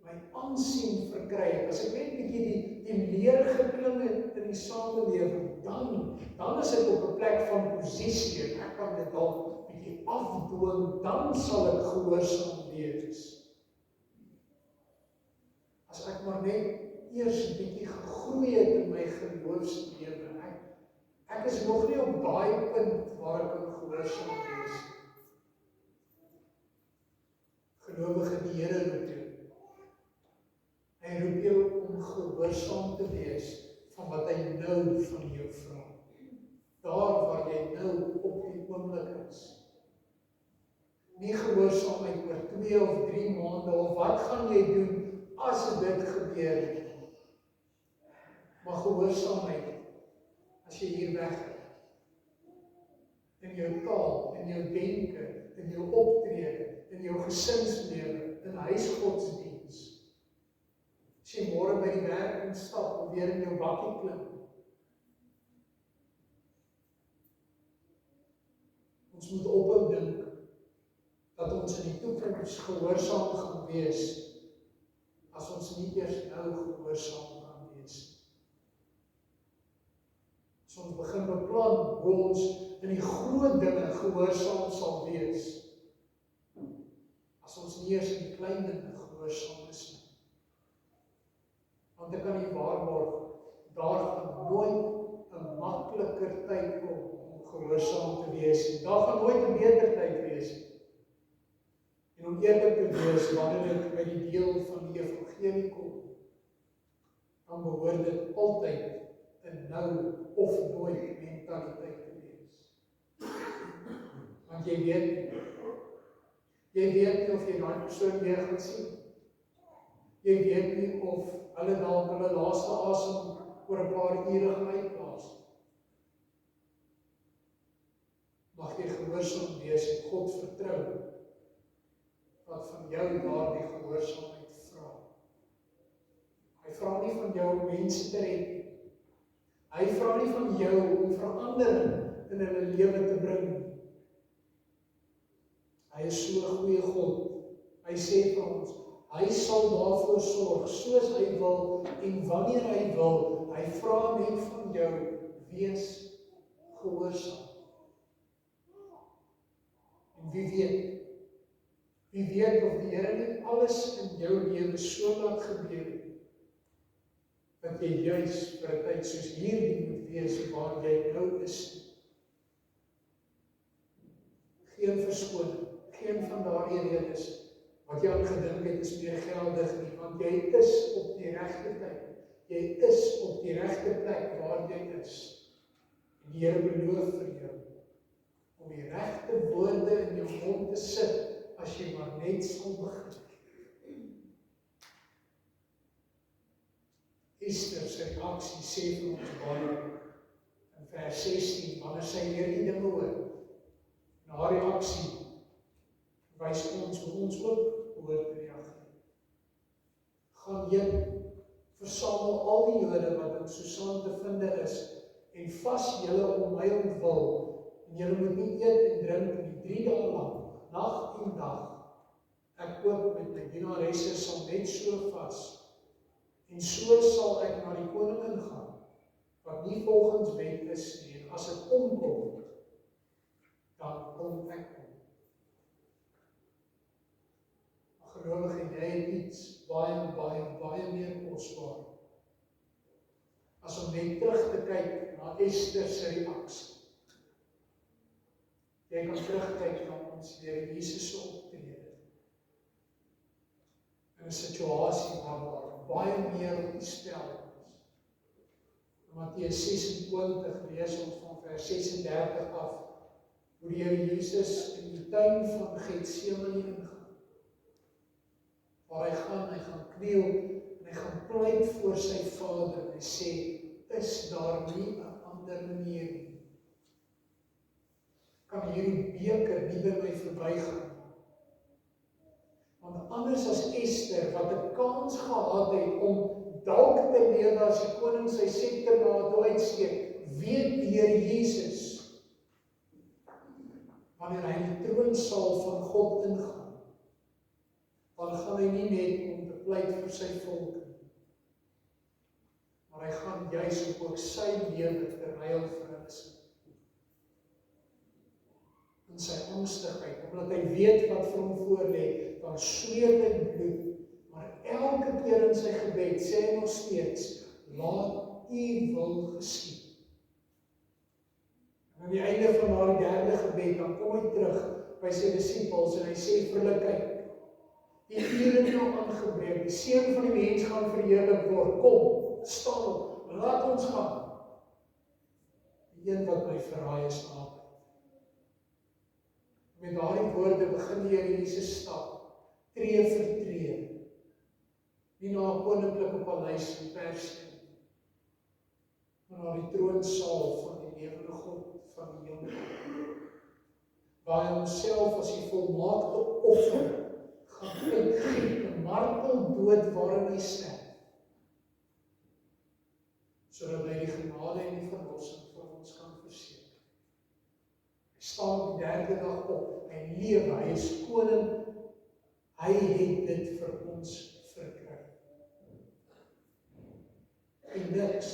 my aansien verkry het, as ek net bietjie die leer geklim het in die samelewing, dan is ek op 'n plek van posisie en ek kan dit dalk bietjie afdwing, dan sal ek gehoorsaam wees. As ek maar net eers bietjie gegroei het in my geloofslewe, ek is nog nie op daai punt waar ek kan gehoorsaam wees. Gelowige, die Here roep jou. Hy roep jou om gehoorsaam te wees van wat hy nou van jou vra. Daar waar jy nou op die oomblik is. Nie gehoorsaamheid oor 2 of 3 maande, of wat gaan jy doen as dit gebeur nie. Maar gehoorsaamheid, as jy hier weggaan, in jou taal, in jou denke, in jou optrede, in jou gesinslewe, in huisgodsdiens. As jy môre by die werk instap, of weer in jou bakkie klim. Ons moet ophou dink, dat ons in die toekoms gehoorsaam gaan wees, as ons nie eers nou gehoorsaam gaan wees. As ons begin beplan hoe ons in die groot dinge gehoorsaam sal wees, as ons nie eers in die klein dinge gehoorsaam is nie. Want ek kan nie waarborg, daar gaan nooit 'n makliker tyd kom om gehoorsaam te wees. Daar gaan nooit 'n beter tyd wees. En om eerlik te wees, wanneer dit by die deel van die evangelie kom, dan behoort dit altyd 'n nou of nooit mentaliteit te wees. Want jy weet nie of jy daai persoon weer gaan sien. Jy weet nie of hulle dalk hulle laaste asem oor 'n paar ure gaan uitblaas. Mag jy gehoorsaam wees en God vertrou, wat van jou daardie gehoorsaamheid vra. Hy vra nie van jou om mense te red nie. Hy vra nie van jou om verandering in hulle lewe te bring nie. Hy is so 'n goeie God. Hy sê vir ons, hy sal daarvoor sorg, soos hy wil en wanneer hy wil. Hy vra net van jou, wees gehoorsaam. En wie weet of die Here nie alles in jou lewe so laat gebeur het, dat jy juis vir 'n tyd soos hierdie moet wees waar jy nou is. Geen verskoning, geen van daardie redes wat jy aan gedink het is meer geldig nie, want jy is op die regte tyd. Jy is op die regte plek waar jy is. En die Here beloof vir jou om die regte woorde in jou mond te sit, as jy maar net sal begin. Ester se reaksie sê vir ons baie in vers 16, wanneer sy hierdie dinge hoor. En haar reaksie wys ons hoe ons ook behoort te reageer. Gaan heen, versamel al die Jode wat in Susan te vinde is, en vas julle om my ontwil, en julle moet nie eet en drink nie 3 dae lank, nag en dag. Ek ook met my dienaresse sal net so vas, en so sal ek na die koningin gaan, wat nie volgens wet is nie, en as dit omkom, dan kom ek om. Gelowige, jy het iets baie meer kosbaar, as om net terug te kyk na Ester se reaksie. Jy kan terugkyk na ons Here Jesus se optrede, in 'n situasie waar daar baie meer op die spel is. In Matteus 26 lees ons van vers 36 af, hoe die Here Jesus in die tuin van Getsemane ingaan. Waar hy gaan kniel, en hy gaan pleit voor sy Vader, en hy sê, is daar nie 'n ander manier nie? Kan hierdie beker nie by my verbygaan? Want anders as Ester, wat 'n kans gehad het om dalk te lewe as die koning sy scepter na toe uitsteek, weet die Here Jesus, wanneer hy in die troonsaal van God ingaan, dan gaan hy nie net om te pleit vir sy volk nie, maar hy gaan juis ook sy lewe terwyl vir hulle sin. In sy angstigheid, omdat hy weet wat vir hom voorlê, dan sweet hy bloed, maar elke keer in sy gebed sê hy nog steeds, laat U wil geskied. En aan die einde van haar derde gebed, dan kom hy terug by sy disippels en hy sê vir hulle, kyk, die uur het nou aangebreek, die seun van die mens gaan verheerlik word, kom, staan op, laat ons gaan. Die een wat my verraai is naby. Met daardie woorde begin die Here Jesus stap, tree vir tree, nie na 'n koninklike paleis in Persië, maar na die troonsaal van die lewende God van die hemel, waar hy homself as die volmaakte offer gaan uitgee, 'n marteldood waarin hy sterf, sodat hy die genade en die verlossing vir ons kan verseker. Hy staan op die derde dag op, hy lewe, hy is koning, hy het dit vir ons verkry. En niks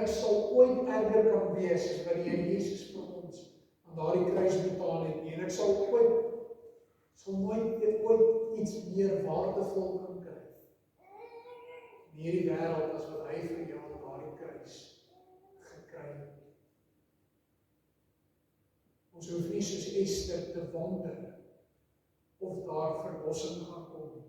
sal ooit erger kan wees as wat die Here Jesus vir ons aan daardie kruis betaal het nie. En ek sal nooit iets meer waardevol kan kry in hierdie wêreld as wat hy vir jou aan daardie kruis gekry het. Ons hoef nie soos Ester te wonder of daar verlossing gaan kom nie.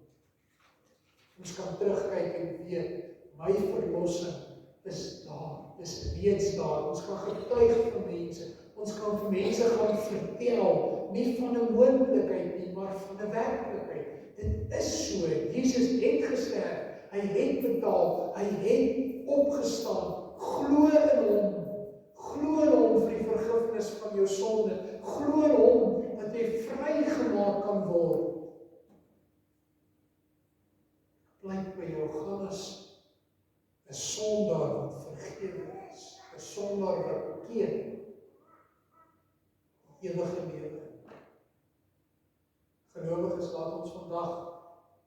Ons kan terugkyk en weet, my verlossing is daar, is reeds daar. Ons kan getuig vir mense, ons kan vir mense gaan vertel, nie van 'n moontlikheid nie, maar van 'n werklikheid. Dit is so, Jesus het gesterf, hy het betaal, hy het opgestaan, glo in hom vir die vergifnis van jou sonde, glo in hom dat jy vrygemaak kan word. Blyk by jou, gaan as 'n sondaar wat vergewe is, 'n sondaar wat bekeer, ewige lewe. Gelowiges, laat ons vandag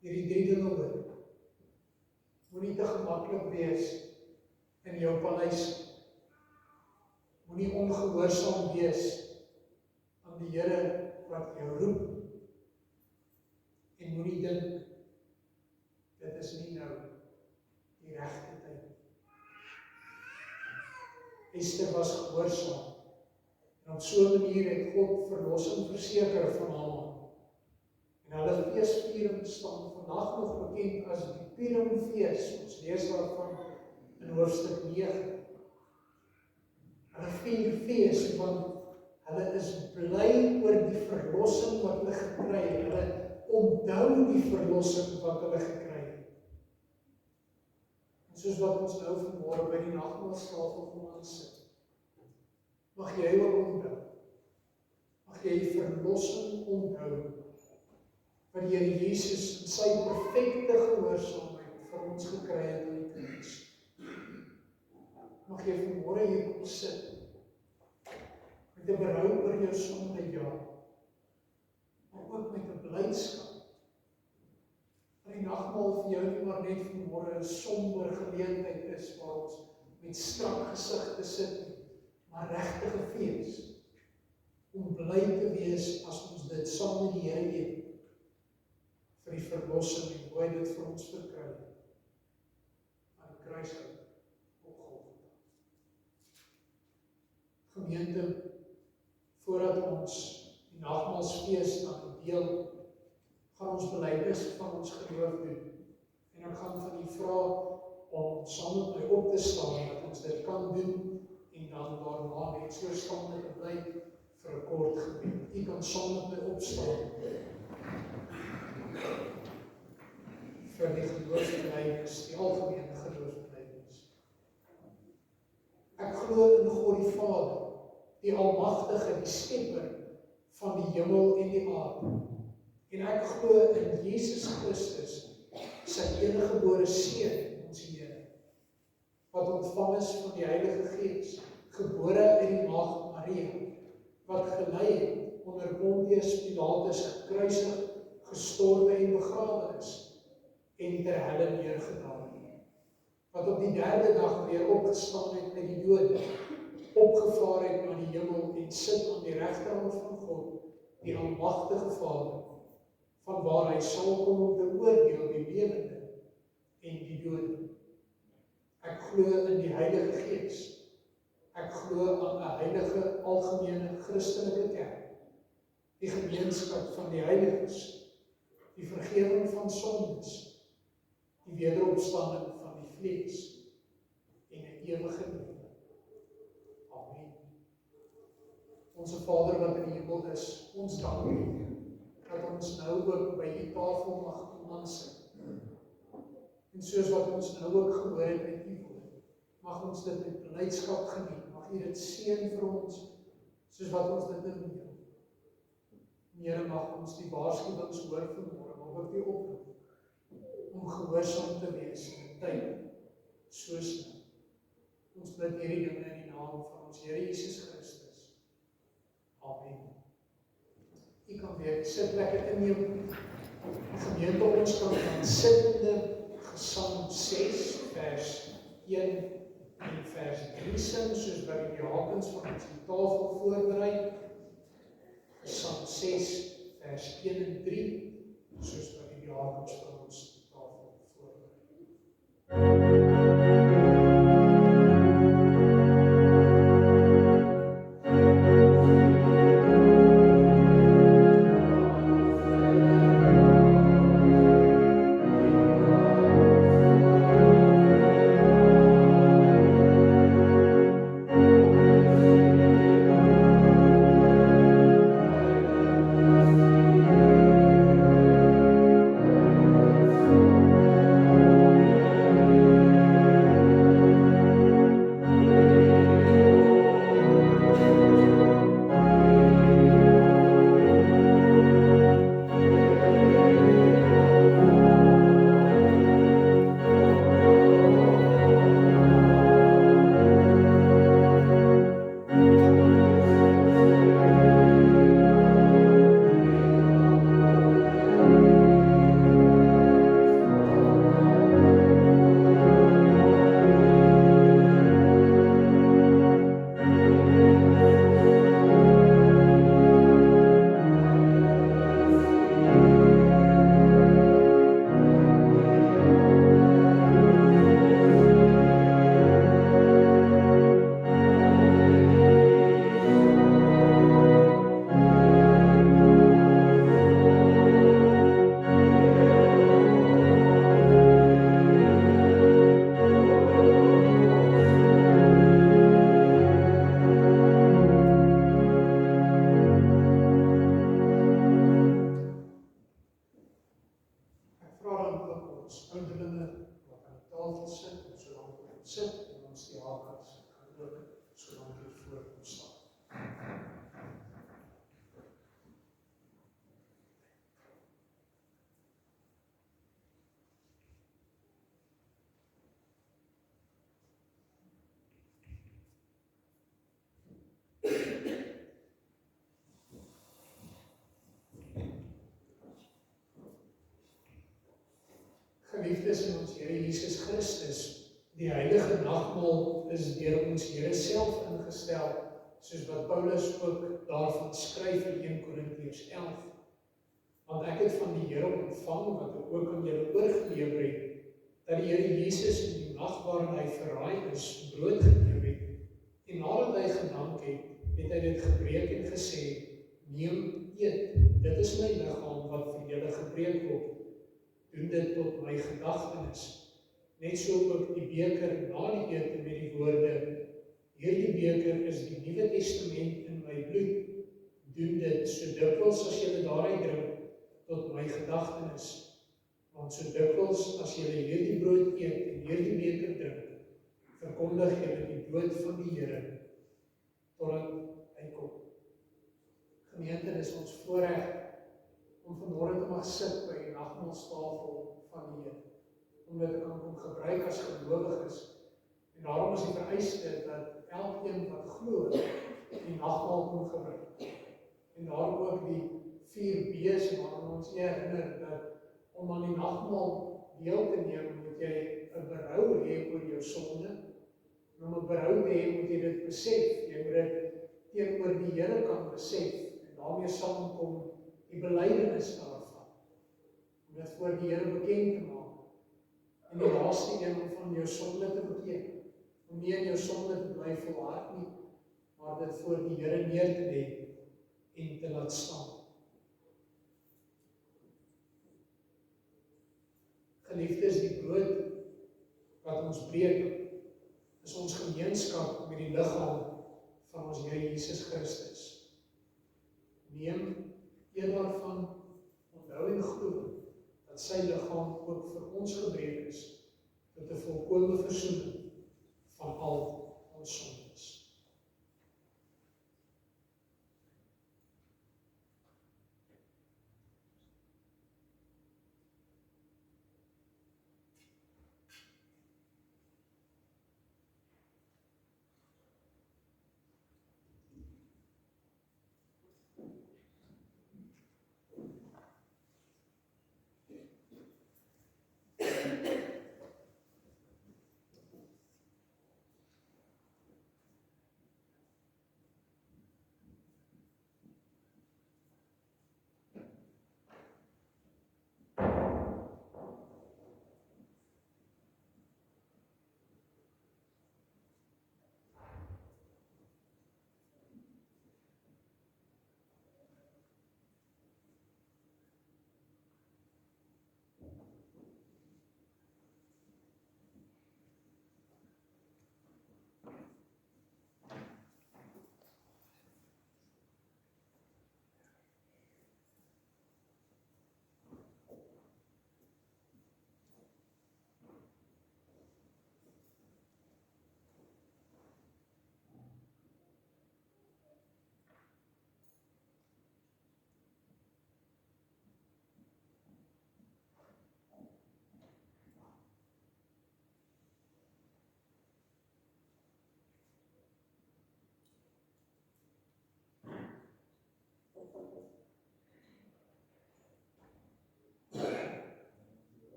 hierdie 3 dinge hoor. Moenie te gemaklik wees in jou paleis. Moenie ongehoorsaam wees aan die Here wat jou roep. En moenie dink, dit is nie nou die regte tyd. Ester was gehoorsaam. En op so 'n manier het God verlossing verseker van Haman. En hulle feesviering staan vandag nog bekend as die Purimfees. Ons lees daarvan in hoofstuk 9. Hulle vier fees want hulle is bly oor die verlossing wat hulle gekry het. Hulle onthou die verlossing wat hulle gekry het. En soos wat ons nou vanmôre by die nagmaaltafel vandaan sit, mag jy ook onthou. Mag jy die verlossing onthou wat die Here Jesus in sy perfekte gehoorsaamheid vir ons gekry het aan die kruis. Mag jy vanmôre hier kom sit met 'n berou oor jou sonde, ja, maar ook met 'n blydskap. Dat die nagmaal vir jou nie maar net vanmôre 'n somber geleentheid is waar ons met strak gesigte sit, maar regtige fees, om bly te wees as ons dit saam met die Here eet, vir die verlossing en hoe hy dit vir ons verkry aan die kruis op Golgotha. Gemeente, voordat ons die nagmaalsfees dan deel, gaan ons belydenis van ons geloof doen. En ek gaan van u vra om saam met my op te staan, dat ons dit kan doen, en dan daarna net so staande te bly vir 'n kort gebed. U kan saam met my opstaan vir die geloofsbelydenis, die algemene geloofsbelydenis. Ek glo in God die Vader, die Almagtige, die Skepper van die hemel en die aarde. En ek glo in Jesus Christus, sy eniggebore Seun, ons Here, wat ontvang is van die Heilige Gees, gebore uit die Maagd Maria, wat gelei het onder Pontius Pilatus, gekruisig, gestorwe en begrawe is, en ter helle neergedaal het, wat op die derde dag weer opgestaan het uit die dode, opgevaar het na die hemel en sit aan die regterhand van God, die Almagtige Vader, van waar hy sal kom om te oordeel die lewende en die dode. Ek glo in die Heilige Gees. Ek glo aan 'n heilige algemene Christelike kerk, die gemeenskap van die heiliges, die vergifnis van sondes, die wederopstanding van die vlees en 'n ewige lewe. Amen. Onse Vader wat in die hemel is, ons dank U, dat ons nou ook by die tafel mag kom aansit. En soos wat ons nou ook gehoor het uit U woord, mag ons dit met blydskap geniet, mag U dit seën vir ons, soos wat ons dit nou doen. Here, mag ons die waarskuwings hoor vanmôre, maar ook die oproep om gehoorsaam te wees in 'n tyd soos nou. Ons bid hierdie dinge in die naam van ons Here Jesus Christus. Amen. U kan weer sit lekker inneem. Gemeente, ons kan dan sittende Gesang 6 vers 1 en vers 3 sing, soos by die diakens van ons die tafel voorberei. Gesang 6 vers 1 en 3, soos by die diakens van ons die tafel voorberei. Geliefdes in ons Here Jesus Christus, die heilige nagmaal is deur ons Here self ingestel, soos wat Paulus ook daarvan skryf in 1 Korintiërs 11. Want ek het van die Here ontvang, wat ek ook aan julle oorgelewer het, dat die Here Jesus in die nag waarin hy verraai is, brood geneem het, en nadat hy gedank het, het hy dit gebreek en gesê, neem, eet, dit is my liggaam wat vir julle gebreek word. Doen dit tot my gedagtenis. Net so ook die beker na die ete met die woorde, hierdie beker is die Nuwe Testament in my bloed. Doen dit so dikwels as julle daaruit drink, tot my gedagtenis. Want so dikwels as julle hierdie brood eet en hierdie beker drink, verkondig julle die dood van die Here, totdat hy kom. Gemeente, dis ons voorreg om vanmôre te mag sit by die nagmaalstafel van die Here, omdat ek kan kom gebruik as gelowiges. En daarom is die vereiste dat elkeen wat glo die nagmaal kon gebruik. En daarom ook die 4 B's waarin ons herinner dat om aan die nagmaal deel te neem, moet jy 'n berou hê oor jou sonde. En om 'n berou te hê, moet jy dit besef. Jy moet dit teenoor die Here kan besef. En daarmee saamkom die belydenis daarvan, om dit voor die Here bekend te maak, en die laaste een om van jou sonde te beken, om nie in jou sonde te bly volhard nie, maar dit voor die Here neer te lê en te laat staan. Geliefdes, die brood wat ons breek, is ons gemeenskap met die liggaam van ons Here Jesus Christus. Neem een daarvan, onthou en glo dat sy liggaam ook vir ons gebreek is tot 'n volkome versoening van al ons sondes.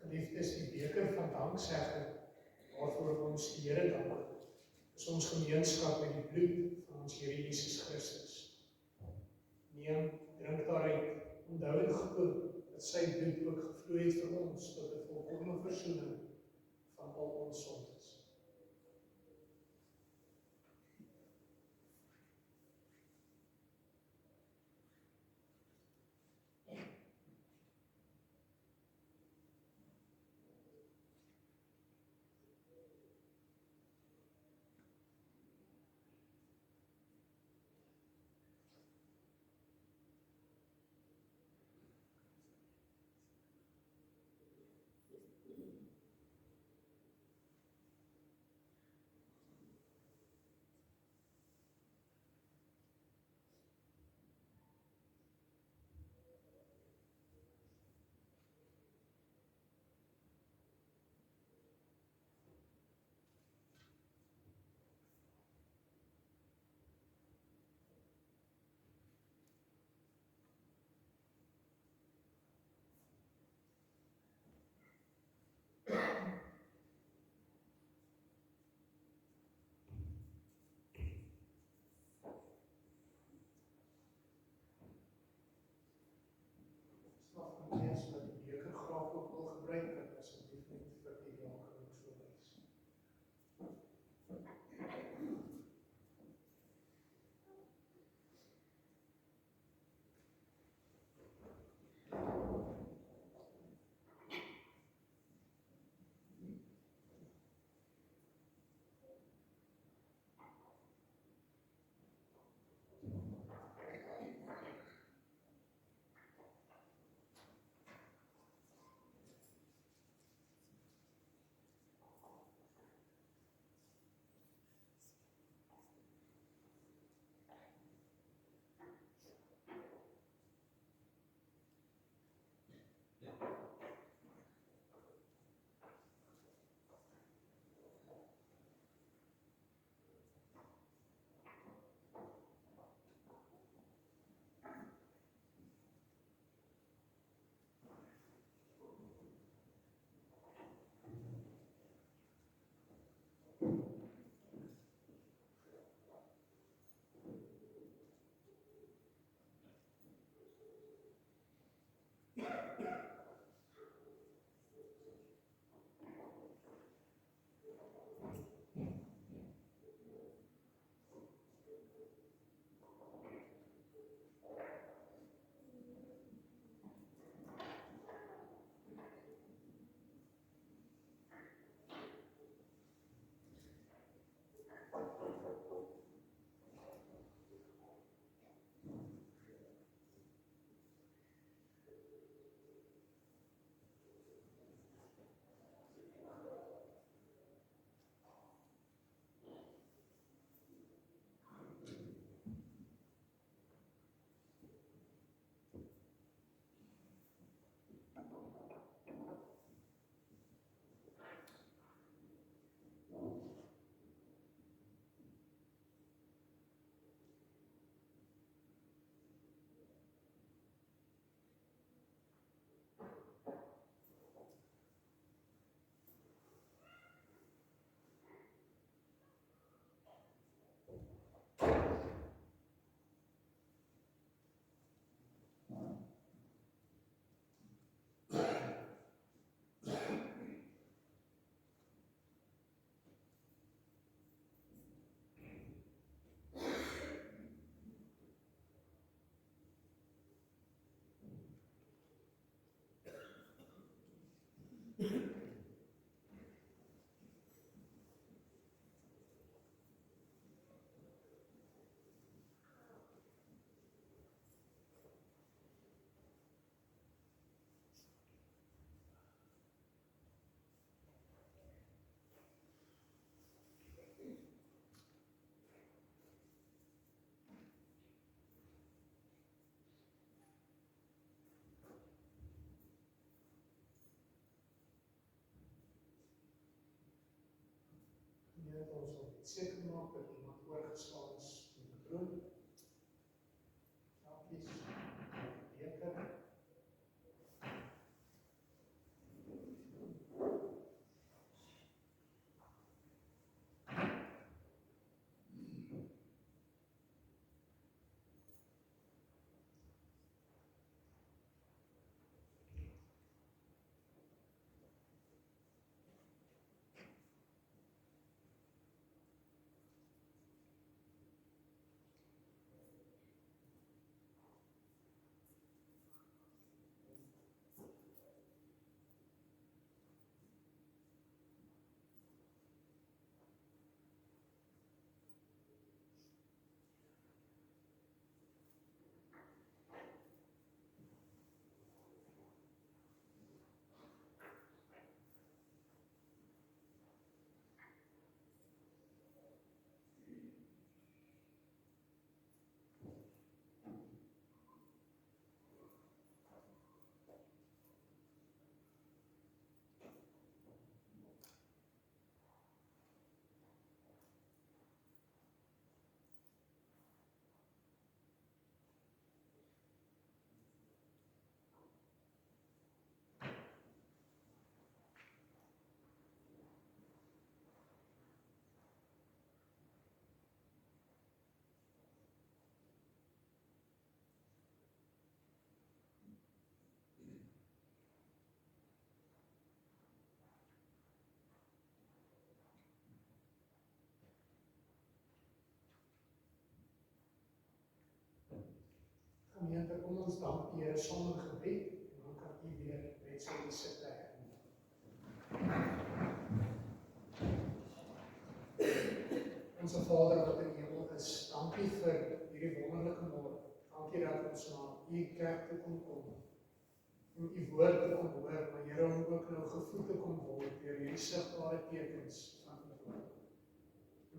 Geliefdes, die beker van danksegging waarvoor ons die Here dank, is ons gemeenskap met die bloed van ons Here Jesus Christus. Neem, drink daaruit, onthou en glo dat sy bloed ook gevloei het vir ons tot 'n volkomme versoening van al ons sondes. As wat die beker graag ook wil gebruik, kan asseblief net vir die jageling so wys. Ons wil seker maak dat iemand oorgeslaan is in die troon. Dankies, beker. Gemeente, kom ons dank die Here saam in gebed, en dan kan U weer net so die sitplek neem. Onse Vader wat in die hemel is, dankie vir hierdie wonderlike môre. Dankie dat ons na U kerk toe kon kom, om U woord te kon hoor, maar Here om ook nou gevoed te kon word deur hierdie sigbare tekens van U woord.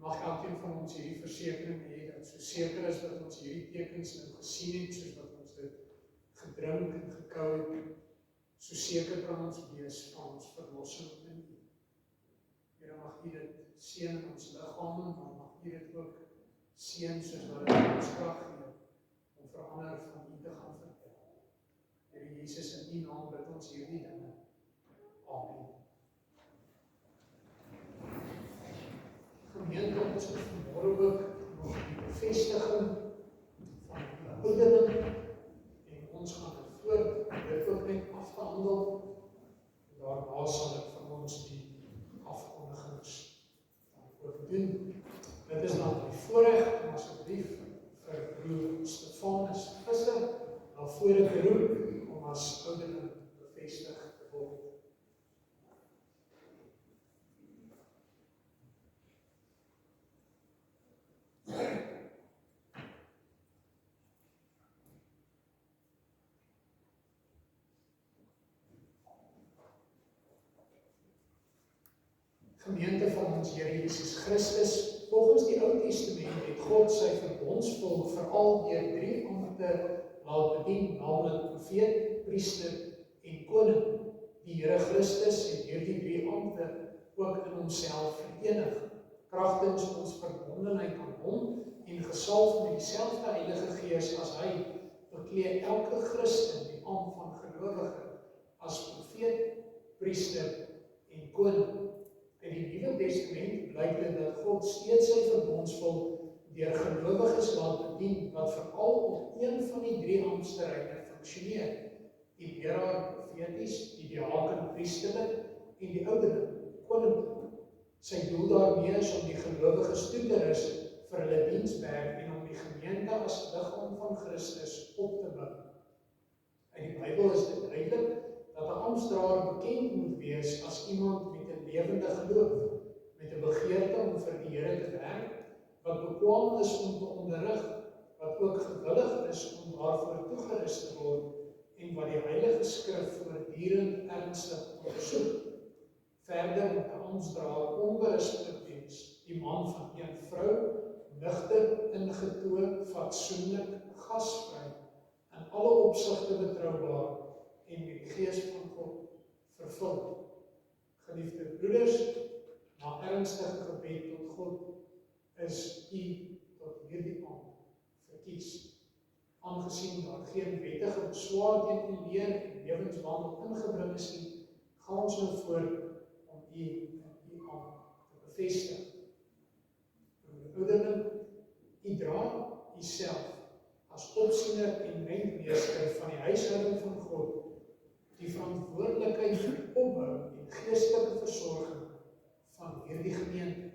Mag elkeen van ons hierdie versekering hê, dat so seker is dat ons hierdie tekens nou gesien het, soos wat ons dit gedrink en gekou het, so seker kan ons wees van ons verlossing in U. Here, mag U dit seën in ons liggame, maar mag U dit ook seën soos wat dit ons krag gee, om vir ander van U te gaan vertel. Here Jesus, in U naam bid ons hierdie dinge. Amen. Gemeente, ons het vanmôre ook nog die bevestiging van die ouderling, en ons gaan dit voort, dit ook net af te handel, en daarna sal ek van ons die afkondigings ook doen. Dit is dan die voorreg om asseblief vir broer Stefanus Visser na vore te roep om as ouderling bevestig te word. Gemeente van ons Here Jesus Christus, volgens die Ou Testament het God sy verbondsvolk veral deur 3 ampte laat bedien, naamlik profeet, priester en koning. Die Here Christus het hierdie 3 ampte ook in homself verenig, kragtens ons verbondenheid aan hom en gesalf met dieselfde Heilige Gees as hy, beklee elke Christen die ampt van gelowige as profeet, priester en koning. In die Nuwe Testament blyk dit dat God steeds sy verbondsvolk deur gelowiges laat bedien wat veral op een van die 3 amptsterreine funksioneer: die leraar profeties, die diaken priesterlik en die ouderling koninklik. Sy doel daarmee is om die gelowiges toe te rus vir hulle dienswerk en om die gemeente as liggaam van Christus op te bou. In die Bybel is dit duidelik dat 'n amptdraer bekend moet wees as iemand met 'n lewende geloof, met 'n begeerte om vir die Here te werk, wat bekwaam is om te onderrig, wat ook gewillig is om daarvoor toegerus te word en wat die Heilige Skrif voortdurend ernstig ondersoek. Verder moet 'n amptdraer onberispelik wees, die man van een vrou, nugter, ingetoe, fatsoenlik, gasvry, in alle opsigte betroubaar en met die Gees van God vervul. Geliefde broeders, na ernstige gebed tot God is u tot hierdie aand verkies. Aangesien daar geen wettige beswaar teen u leer en lewenswandel ingebring is nie, gaan ons nou voort om u in u aand te bevestig. Ouderling, u dra u self as opsiener en rentmeester van die huishouding van God, die verantwoordelikheid vir die opbou en geestelike versorging van hierdie gemeente.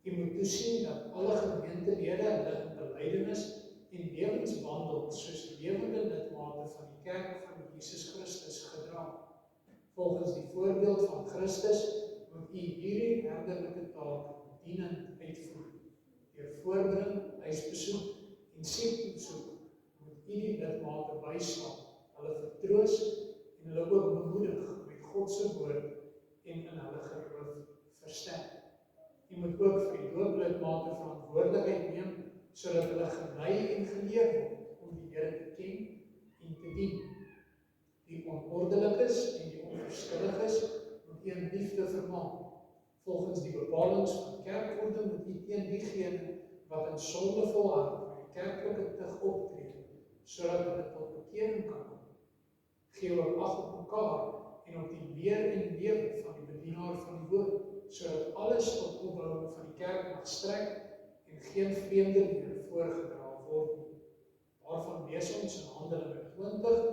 U moet toesien dat alle gemeentelede hulle in belydenis en lewenswandel soos lewende lidmate van die kerk van Jesus Christus gedra. Volgens die voorbeeld van Christus moet u hierdie herderlike taak dienend uitvoer. Deur voorbring, huisbesoek en siekbesoek moet u die lidmate bystaan, hulle vertroos en hulle ook bemoedig met God se woord en in hulle geloof versterk. U moet ook vir die dooplidmate verantwoordelikheid neem, sodat hulle gelei en geleer word om die Here te ken en te dien. Die onordelikes en die onverskilliges moet u in liefde vermaan. Volgens die bepalings van kerkorde moet u teen diegene wat in sonde volhard met die kerklike tug optree, sodat hulle tot bekering kan kom. Gee ook ag op mekaar en op die leer en lewe van die bedienaar van die woord, sodat alles tot opbouing van die kerk mag strek en geen vreemde leer voorgedra word nie. Daarvan lees ons in Handelinge 20,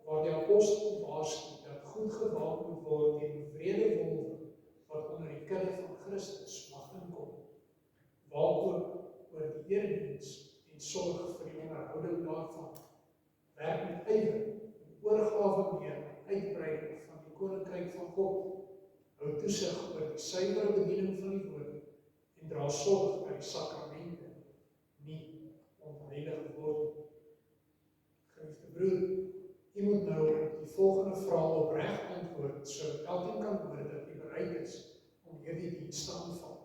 waar die apostel waarsku dat goed gewaak moet word teen wrede wolwe wat onder die kudde van Christus mag inkom. Waak ook oor die erediens en sorg vir die onderhouding daarvan. Werk met ywer en oorgawe meer aan uitbreiding van die koninkryk van God. Hou toesig oor die suiwere bediening van die woord en dra sorg dat die sakramente nie ontheilig word. Geliefde broer, u moet nou op die volgende vraag opreg antwoord, sodat elkeen kan hoor dat u bereid is om hierdie diens te aanvaar.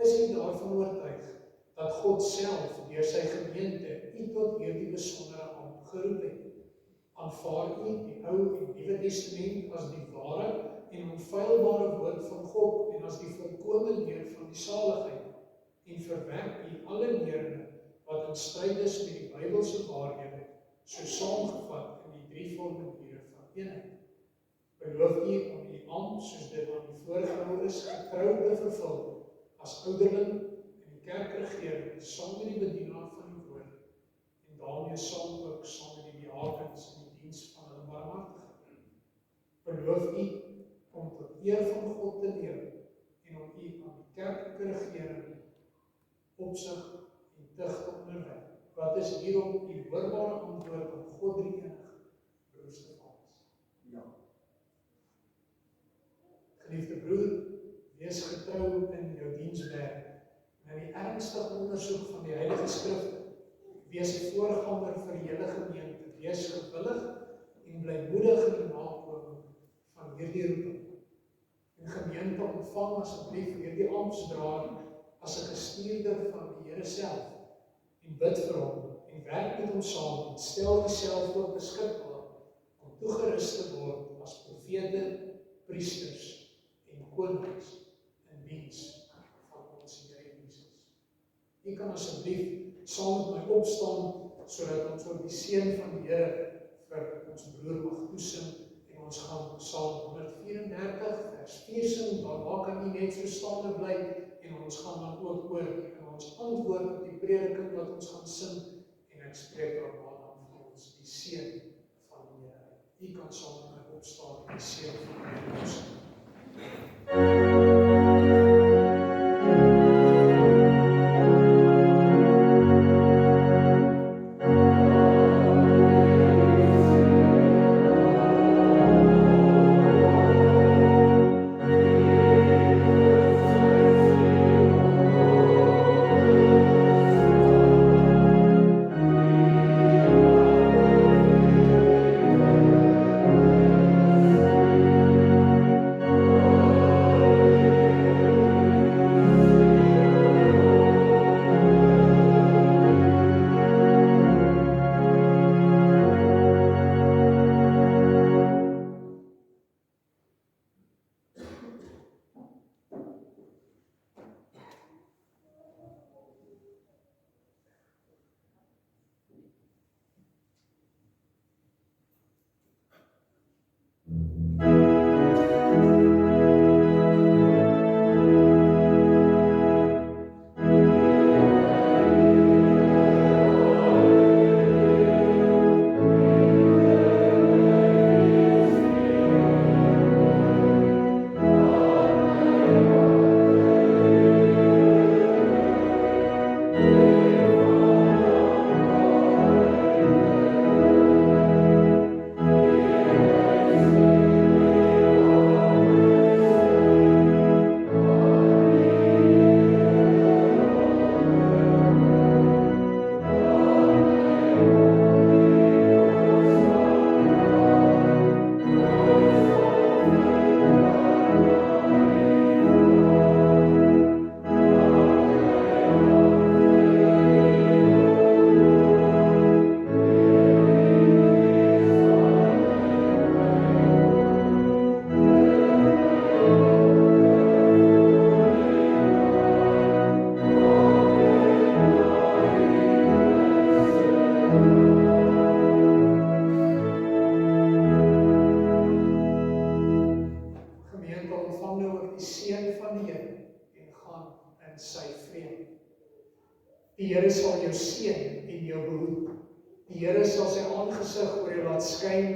Is u daarvan oortuig dat God self deur sy gemeente u tot hierdie besondere ambt geroep het? Aanvaar u die Ou en Nuwe Testament as die ware en onfeilbare woord van God en as die volkome leer van die saligheid en verwerp u alle leringe wat in stryd is met die Bybelse waarhede, so saamgevat in die drie formuliere van eenheid. Beloof u om die ambt soos dit aan u voorgehou is getrou te vervul as ouderling in die kerkregering saam met die bedienaar van die woord en daarmee saam ook saam met die diakens in die diens van hulle barmhartigheid. Beloof u om tot eer van God te leef en om u aan die kerklike regering opsig en tug te onderwerp. Wat is hierop die hoorbare antwoord aan God drie enig, broers en vaders? Ja. Geliefde broer, wees getrou in jou dienswerk en in die ernstige ondersoek van die Heilige Skrifte. Wees 'n voorganger vir die hele gemeente. Wees gewillig en blymoedig in die nakoming van hierdie roeping. En gemeente, ontvang asseblief hierdie amptsdraer as 'n gestuurder van die Here self en bid vir hom en werk met hom saam en stel jouself ook beskikbaar om toegerus te word as profete, priesters en konings in diens van ons Here Jesus. U kan asseblief saam met my opstaan sodat ons ook die seën van die Here vir ons broer mag toesing en ons gaan Psalm 134 vers 4 sing. Daar kan u net so staande bly en ons gaan dan ook oor en ons antwoord op die prediking wat ons gaan sing en ek spreek daarna dan vir ons die seën van die Here. U kan saam met my opstaan en die seën van die Here ontvang. sal jou seën en jou behoed. Die Here sal sy aangesig oor jou laat skyn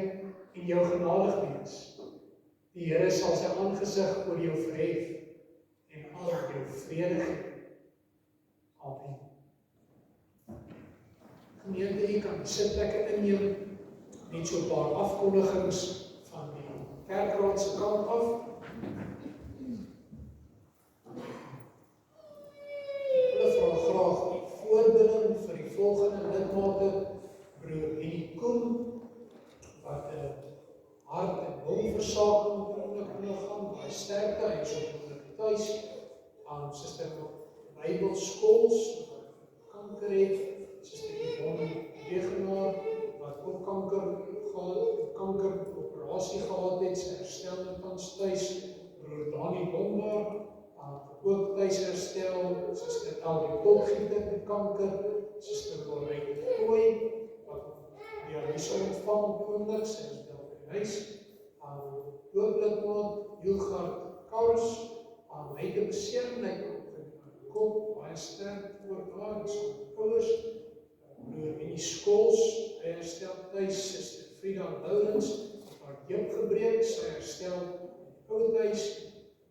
en jou genadig wees. Die Here sal sy aangesig oor jou verhef en al jou vrede gee. Amen. Gemeente, u kan die sitplekke inneem, net so 'n paar afkondigings van die kerkraad se kant af. Hulle vra graag die voorbereiding vir die volgende lidmate, broer Henny Koen, wat 'n hart- en longversaking op die oomblik ondergaan, baie sterkte, hy is op die oomblik tuis, Suster Bybelskools, wat kanker het, Suster Yvonne Wegenaar, wat ook kankeroperasie gehad het, sy herstel nou tans tuis, broer Dani Lombard, ook tuis herstel, Suster Elbie Potgieter met kanker, Suster Lorraine Tooi, wat dialyse ontvang op die oomblik, sy is wel by die huis, Dooplidmaat, Hilgard Karus, hy het 'n besering, hy op die kop, baie sterk voor daar, en so ouers, broer Henny Skols, hy herstel tuis, Suster Frida Lourens, het haar heup gebreek, sy herstel ouerhuis,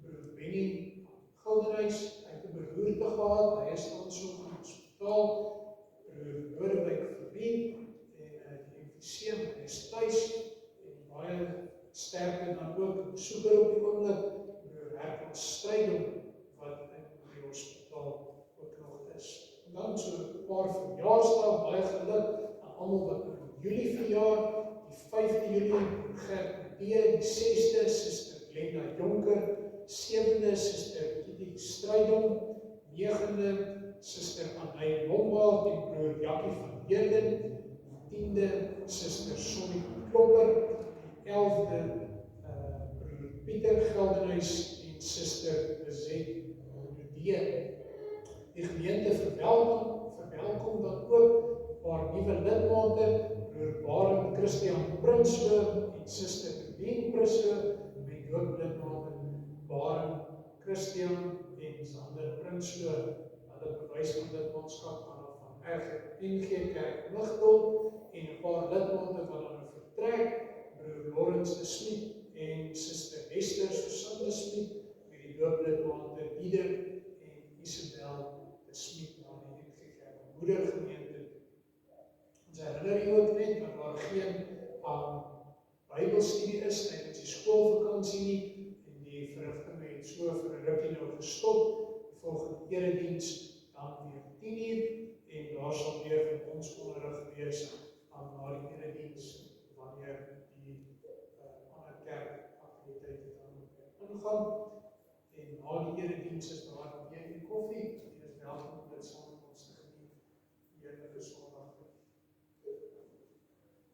broer Benny Gildenhuis, hy het 'n beroerte gehad, hy is dan so in die hospitaal, broer Lodewijk Verwien, en die emfyseem, hy is tuis, en baie sterkte dan ook 'n besoeker op die oomblik, broer Herman Strydom, wat in die hospitaal ook nog is. En dan so 'n paar verjaarsdae, baie geluk aan almal wat in Julie verjaar, die 5de Julie, broer Gert D, die 6de, Suster Glenda Jonker, 7de, Suster Kitty Strydom, 9de, Suster Anne Lombard en broer Jackie van Heerden, 10de, Suster Sonnie Klopper, 11de, broer Pieter Geldenhuis en Suster Lizette Rodee. Die gemeente verwelkom dan ook 'n paar nuwe lidmate, broer Barend Christian Prinsloo en Suster Nadine Prinsloo, met dooplidmate Barend Christian en Sander Prinsloo. Hulle bewys van lidmaatskap van NG Kerk Ligdorp en 'n paar lidmate wat dan vertrek, broer Lawrence de Smit en Suster Esther Susanne Smit, met die dooplidmate Dieder en Isabel de Smit na die NG Kerk moedergemeente. Ons herinner u ook net dat daar geen Bybelstudie is tydens die skoolvakansie nie, en die verrigtinge het so vir 'n rukkie nou gestop. Die volgende erediens dan weer 10:00 en daar sal weer van ons onderrig wees na die erediens wanneer die ander kerkaktiwiteite dan ingaan. En na die erediens is daar weer die koffie, jy is welkom om dit saam